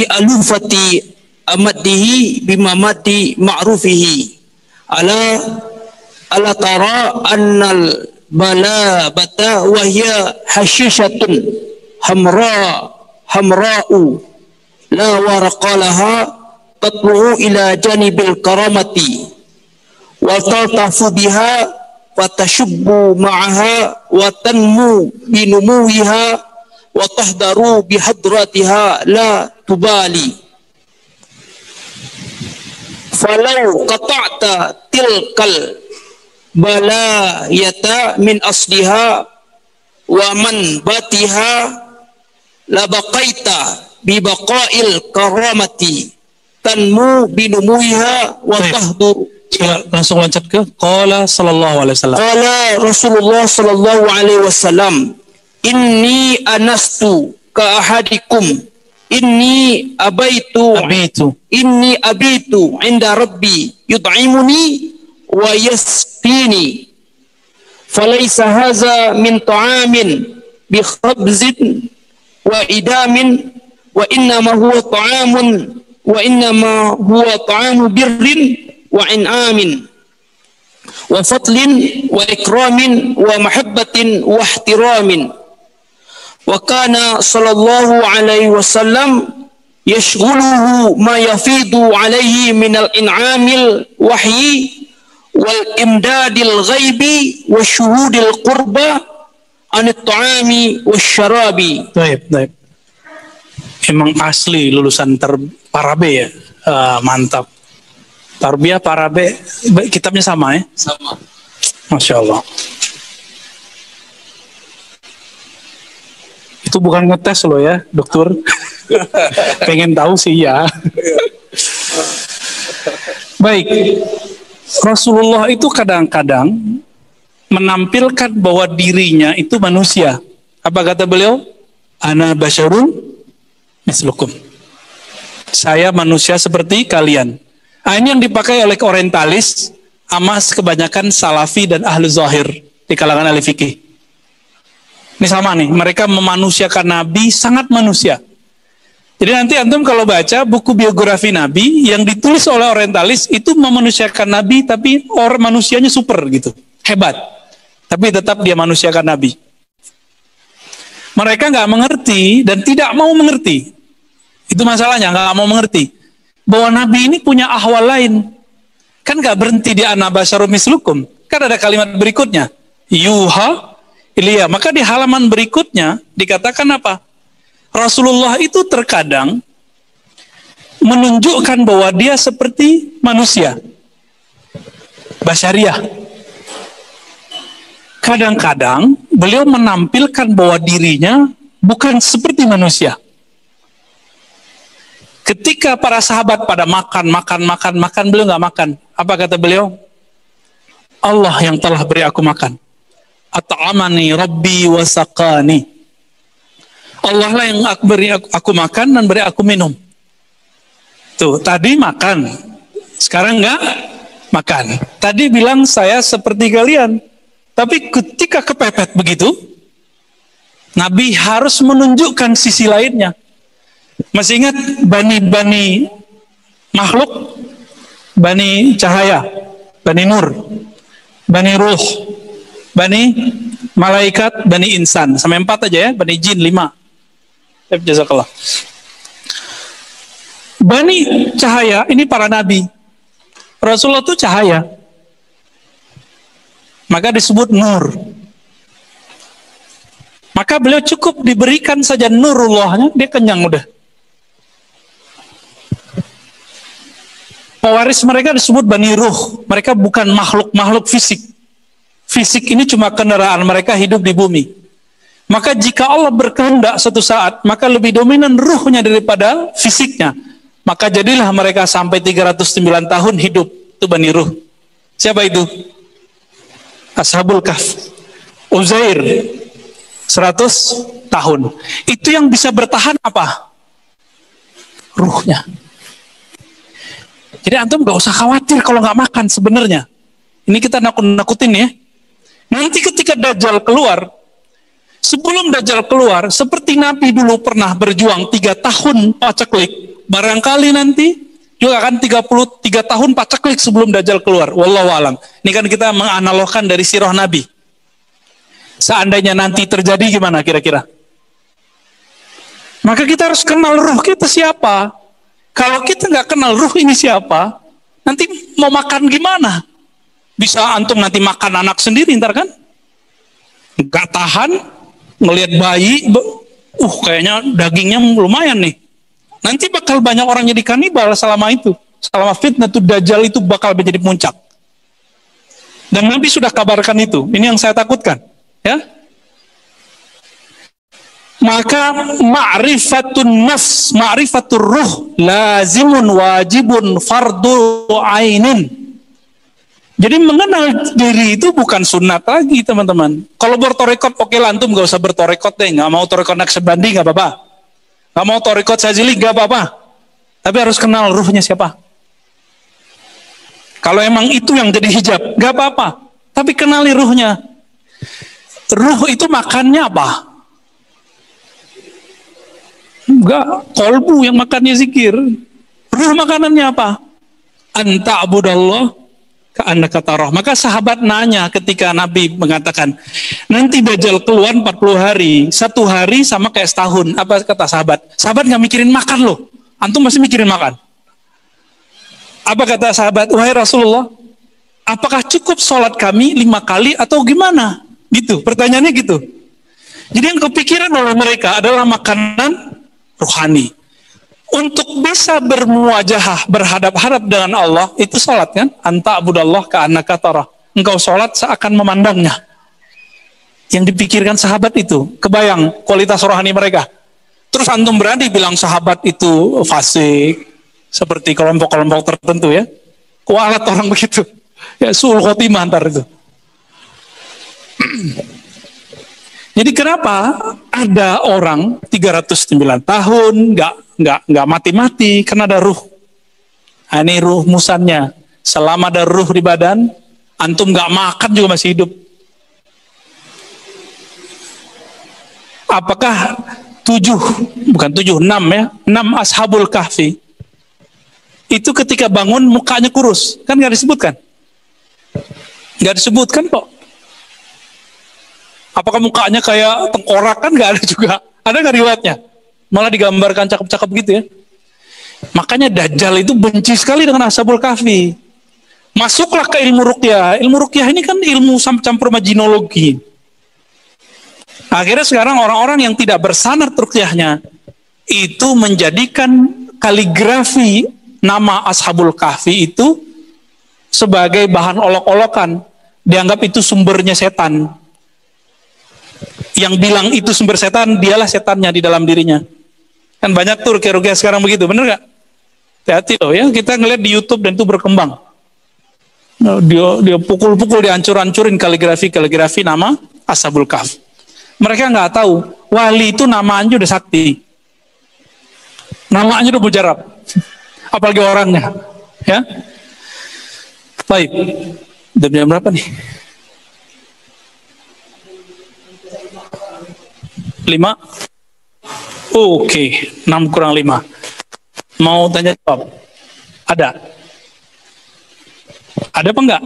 alufati amadihi bimamati ma'rufihi. Ala tara annal balabata wahya hashishatun hamra'u la waraqalaha tatlu'u ila janibil karamati wa taltafu biha wa tashubbu ma'aha wa tanmu binumuwiha wa tahdaru bihadratiha la tubali. Falau qata'ta tilkal balayata min asliha wa man batiha labaqaita bi baqail karamati tanmu binumuha wa tahdur. Langsung loncat ke qala sallallahu alaihi wasallam. Qala Rasulullah sallallahu alaihi wasallam, inni anastu ka ahadikum, inni abitu inda rabbi yut'imuni wa yasqini, falaysa hadza min ta'amin bi khabzin wa idamin, wa innama huwa ta'amu birrin wa in'amin wa fadlin wa ikramin wa mahabbatin wa ihtiramin. Wa kana sallallahu alaihi wasallam yashghuluhu ma yafidu alaihi minal in'amil wahyi wal imdadil ghaibi wa syuhudil qurba anit ta'ami wasyarabi. Baik. Emang asli lulusan Parabe ya. Mantap. Tarbiyah Parabe, kitabnya sama ya? Sama. Masya Allah. Itu bukan ngetes loh ya, dokter. Pengen tahu sih ya. Baik. Rasulullah itu kadang-kadang menampilkan bahwa dirinya itu manusia. Apa kata beliau? Ana basyarun mislukum. Saya manusia seperti kalian. Ini yang dipakai oleh orientalis, amas kebanyakan salafi dan ahlu zahir di kalangan ahli fikih. Ini sama nih, mereka memanusiakan Nabi sangat manusia. Jadi nanti antum kalau baca buku biografi Nabi yang ditulis oleh orientalis itu memanusiakan Nabi, tapi orang manusianya super gitu, hebat. Tapi tetap dia manusiakan Nabi. Mereka nggak mengerti dan tidak mau mengerti. Itu masalahnya, nggak mau mengerti bahwa Nabi ini punya ahwal lain. Kan nggak berhenti di ana basyarum mislukum. Kan ada kalimat berikutnya, yuha ilayya. Maka di halaman berikutnya dikatakan apa? Rasulullah itu terkadang menunjukkan bahwa dia seperti manusia, basyariah. Kadang-kadang beliau menampilkan bahwa dirinya bukan seperti manusia. Ketika para sahabat pada makan, beliau nggak makan. Apa kata beliau? Allah yang telah beri aku makan. At'amani Rabbi wa saqani. Allah lah yang beri aku makan dan beri aku minum. Tuh, tadi makan, sekarang nggak makan. Tadi bilang saya seperti kalian, tapi ketika kepepet begitu, Nabi harus menunjukkan sisi lainnya. Masih ingat bani makhluk, bani cahaya, bani nur, bani ruh, bani malaikat, bani insan, sampai 4 aja ya, bani jin 5. Jazakallah. Bani cahaya ini para nabi. Rasulullah itu cahaya, maka disebut nur. Maka beliau cukup diberikan saja nurullahnya, dia kenyang udah. Pewaris mereka disebut bani ruh. Mereka bukan makhluk fisik. Fisik ini cuma kendaraan mereka hidup di bumi. Maka jika Allah berkehendak suatu saat, maka lebih dominan ruhnya daripada fisiknya. Maka jadilah mereka sampai 309 tahun hidup. Itu bani ruh. Siapa itu? Ashabul Kahf. Uzair 100 tahun. Itu yang bisa bertahan apa? Ruhnya. Jadi antum gak usah khawatir kalau gak makan sebenarnya. Ini kita nakut-nakutin ya. Nanti ketika Dajjal keluar, sebelum Dajjal keluar, seperti Nabi dulu pernah berjuang 3 tahun paceklik, barangkali nanti juga akan 33 tahun paceklik sebelum Dajjal keluar. Wallahu alam. Ini kan kita menganalogkan dari sirah Nabi. Seandainya nanti terjadi gimana kira-kira? Maka kita harus kenal ruh kita siapa. Kalau kita nggak kenal ruh ini siapa, nanti mau makan gimana? Bisa antum nanti makan anak sendiri ntar kan? Nggak tahan, ngelihat bayi, kayaknya dagingnya lumayan nih. Nanti bakal banyak orang jadi kanibal selama itu. Selama fitnah itu Dajjal itu bakal menjadi puncak. Dan Nabi sudah kabarkan itu. Ini yang saya takutkan. Ya. maka ma'rifatun nafs, ma'rifatur ruh lazimun wajibun fardu ainin. Jadi mengenal diri itu bukan sunat lagi, teman-teman. Kalau bertorekot, oke lah, antum gak usah bertorekot deh. Gak mau torekot Naqsyabandi gak apa-apa. Gak mau torekot Syadzili gak apa-apa. Tapi harus kenal ruhnya siapa. Kalau emang itu yang jadi hijab, gak apa-apa. Tapi kenali ruhnya. Ruh itu makannya apa? Enggak, kolbu yang makannya zikir. Ruh makanannya apa? Anta abudallah ka'annaka tarah. Maka sahabat nanya ketika Nabi mengatakan, nanti Dajjal keluar 40 hari, 1 hari sama kayak setahun. Apa kata sahabat? Sahabat nggak mikirin makan loh. Antum masih mikirin makan. Apa kata sahabat? Wahai Rasulullah, apakah cukup sholat kami 5 kali atau gimana? Gitu, pertanyaannya gitu. Jadi yang kepikiran oleh mereka adalah makanan rohani. Untuk bisa bermuwajahah, berhadap-hadap dengan Allah, itu sholat kan? Anta abudallah ka'annaka tarah. Engkau sholat seakan memandangnya. Yang dipikirkan sahabat itu, kebayang kualitas rohani mereka. Terus antum berani bilang sahabat itu fasik, seperti kelompok-kelompok tertentu ya. Kualat orang begitu. Ya suul khotimah antar itu. Jadi kenapa ada orang 309 tahun nggak mati-mati karena ada ruh. Nah, ini ruh musannya. Selama ada ruh di badan, antum nggak makan juga masih hidup. Apakah 6 ya, 6 ashabul kahfi itu ketika bangun mukanya kurus, kan nggak disebutkan? Nggak disebutkan kok. Apakah mukanya kayak tengkorak? Kan nggak ada juga. Ada nggak riwayatnya? Malah digambarkan cakep-cakep gitu ya. Makanya Dajjal itu benci sekali dengan Ashabul Kahfi. Masuklah ke ilmu ruqyah. Ilmu ruqyah ini kan ilmu campur majinologi. Akhirnya sekarang orang-orang yang tidak bersanad ruqyahnya itu menjadikan kaligrafi nama Ashabul Kahfi itu sebagai bahan olok-olokan. Dianggap itu sumbernya setan. Yang bilang itu sumber setan, dialah setannya di dalam dirinya. Kan banyak tuh ruqyah sekarang begitu, bener gak? Hati-hati loh ya, kita ngeliat di YouTube dan itu berkembang. Dia pukul-pukul, dihancur-hancurin kaligrafi nama Ashabul Kahf. Mereka nggak tahu, wali itu namanya udah sakti. Namanya udah mujarab. Apalagi orangnya. Ya. Baik. Udah jam berapa nih? 5? Oke, 6 kurang 5. Mau tanya jawab? Ada? Ada apa enggak?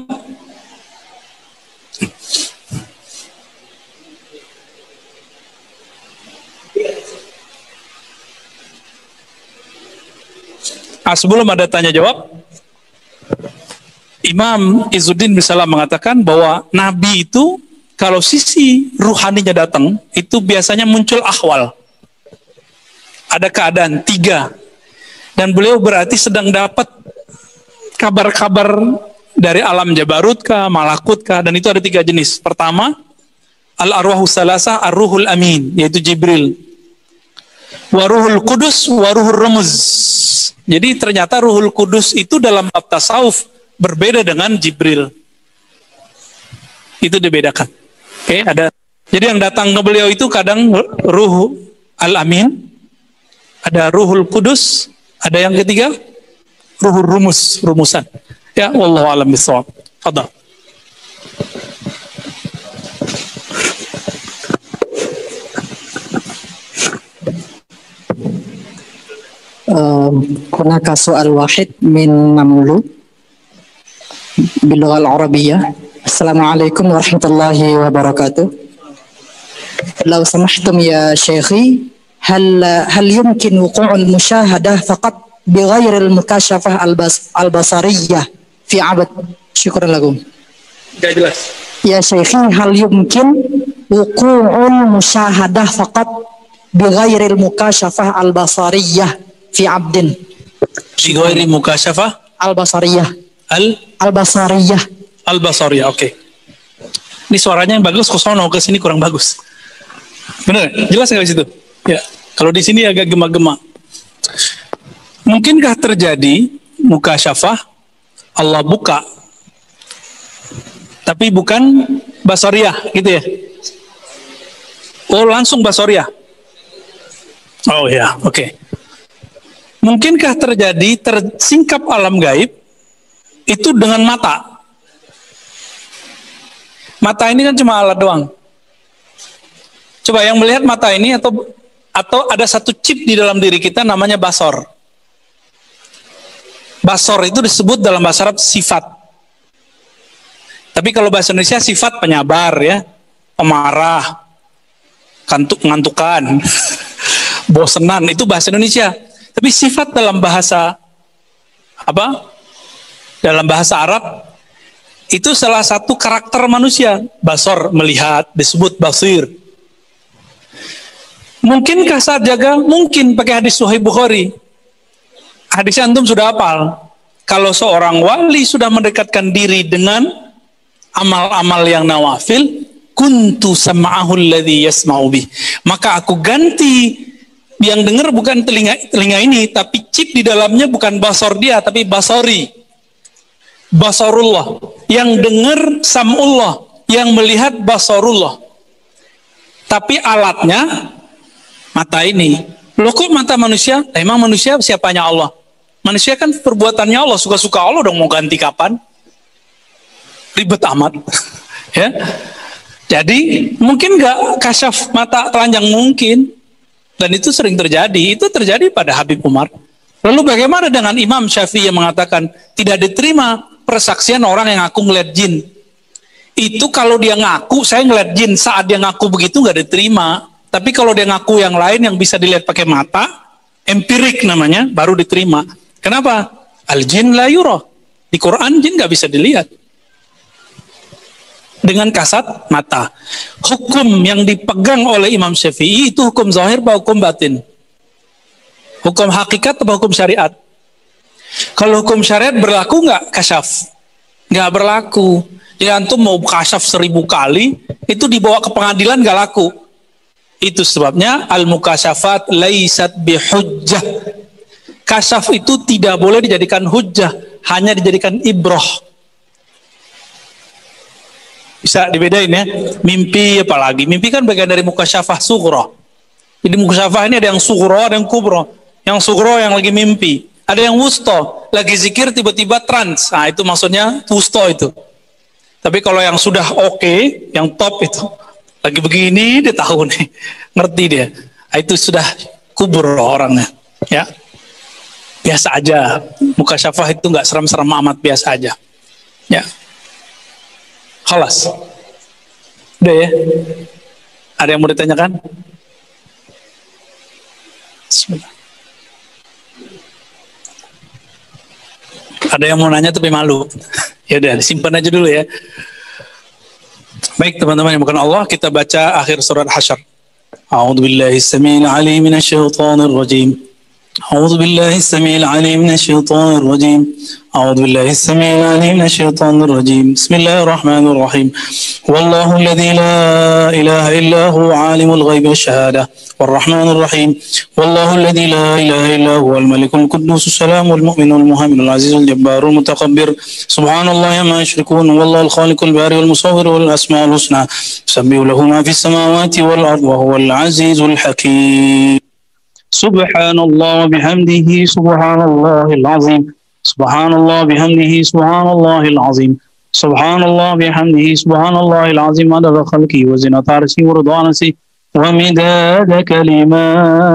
Sebelum ada tanya jawab, Imam Izzuddin Bisalam mengatakan bahwa Nabi itu kalau sisi ruhaninya datang, itu biasanya muncul ahwal. Ada keadaan 3. Dan beliau berarti sedang dapat kabar-kabar dari alam Jabarut kah, Malakut kah, dan itu ada 3 jenis. Pertama, al-arwahus salasah ar-ruhul amin, yaitu Jibril. Waruhul kudus, waruhul rumuz. Jadi ternyata ruhul kudus itu dalam bab tasawuf berbeda dengan Jibril. Itu dibedakan. Oke, ada. Jadi yang datang ke beliau itu kadang ruh al-amin, ada ruhul kudus, ada yang ketiga ruhul rumus, rumusan. Ya, wallahu a'lam bishawab. Fadhal. هناك سؤال واحد من مملوك باللغة العربية. السلام عليكم ورحمة الله وبركاته. لو سمحتم يا شيخي، هل يمكن وقوع المشاهدة فقط بغير المكاشفة البصرية في عبد؟ شكرا لكم. يا شيخي، هل يمكن وقوع المشاهدة فقط بغير المكاشفة البصرية في عبد؟ بغير مكاشفة البصرية Al-Basariyah, oke. Ini suaranya yang bagus, ke sono, ke sini kurang bagus. Bener? Jelas nggak di situ? Ya, kalau di sini agak gema-gema. Mungkinkah terjadi mukasyafah Allah buka, tapi bukan basariyah gitu ya? Oh, langsung basariyah. Oh ya, oke. Mungkinkah terjadi tersingkap alam gaib itu dengan mata? Mata ini kan cuma alat doang. Coba yang melihat mata ini atau ada satu chip di dalam diri kita namanya basor. Basor itu disebut dalam bahasa Arab sifat. Tapi kalau bahasa Indonesia sifat penyabar ya, pemarah, ngantukan, bosenan, itu bahasa Indonesia. Tapi sifat dalam bahasa apa? Dalam bahasa Arab itu salah satu karakter manusia. Basor, melihat, disebut basir. Mungkinkah saat jaga? Mungkin pakai hadis Sahih Bukhari. Hadis antum sudah hafal. Kalau seorang wali sudah mendekatkan diri dengan amal-amal yang nawafil, kuntu sam'ahu alladhi yasma'u bih. Maka aku ganti yang dengar bukan telinga ini, tapi chip di dalamnya bukan basor dia, tapi basori. Basarullah. Yang dengar sam'ullah, yang melihat basarullah. Tapi alatnya mata ini. Loh kok mata manusia? Emang manusia siapanya Allah? Manusia kan perbuatannya Allah, suka-suka Allah dong, mau ganti kapan? Ribet amat. Ya. Jadi mungkin nggak kasyaf mata telanjang? Mungkin. Dan itu sering terjadi. Itu terjadi pada Habib Umar. Lalu bagaimana dengan Imam Syafi'i yang mengatakan tidak diterima persaksian orang yang ngaku ngeliat jin? Itu kalau dia ngaku saya ngeliat jin, saat dia ngaku begitu nggak diterima. Tapi kalau dia ngaku yang lain yang bisa dilihat pakai mata, empirik namanya, baru diterima. Kenapa? Al-jin la yura. Di Quran jin nggak bisa dilihat. Dengan kasat mata. Hukum yang dipegang oleh Imam Syafi'i itu hukum zahir atau hukum batin? Hukum hakikat atau hukum syariat? Kalau hukum syariat berlaku nggak kasyaf? Nggak berlaku. Ya antum mau kasyaf 1000 kali, itu dibawa ke pengadilan nggak laku. Itu sebabnya al-mukasyafat laisat bihujjah. Kasyaf itu tidak boleh dijadikan hujjah, hanya dijadikan ibroh. Bisa dibedain ya. Mimpi apalagi. Mimpi kan bagian dari mukasyafah sughra. Jadi mukasyafah ini ada yang sughra, ada yang kubra. Yang sughra yang lagi mimpi. Ada yang wusta, lagi zikir tiba-tiba trans. Nah, itu maksudnya wusta itu. Tapi kalau yang sudah oke, yang top itu, lagi begini dia tahu nih, ngerti dia. Nah, itu sudah kubur orangnya. Ya, biasa aja. Mukasyafah itu nggak seram-seram amat, biasa aja. Ya. Khalas. Udah ya? Ada yang mau ditanyakan? Bismillah. Ada yang mau nanya tapi malu. Ya udah, simpan aja dulu ya. Baik teman-teman yang bukan Allah, kita baca akhir surat Hasyr. A'udzubillahi as-sami'il 'alim minasyaitonir rajim. أعوذ بالله السميع العليم من الشيطان الرجيم أعوذ بالله السميع العليم من الشيطان الرجيم بسم الله الرحمن الرحيم والله الذي لا إله إلا هو عالم الغيب والشهادة والرحمن الرحيم والله الذي لا إله إلا هو الملك القدوس السلام والمؤمن المهيمن العزيز الجبار المتكبر سبحان الله ما يشركون والله الخالق البارئ والمصور والأسماء الحسنى يسبح له ما في السماوات والأرض وهو العزيز الحكيم سبحان الله وبحمده سبحان الله العظيم سبحان الله بحمده سبحان الله العظيم سبحان الله بحمده سبحان الله العظيم عدد خلقه وزنة عرشه ورضا نفسه ومداد كلماته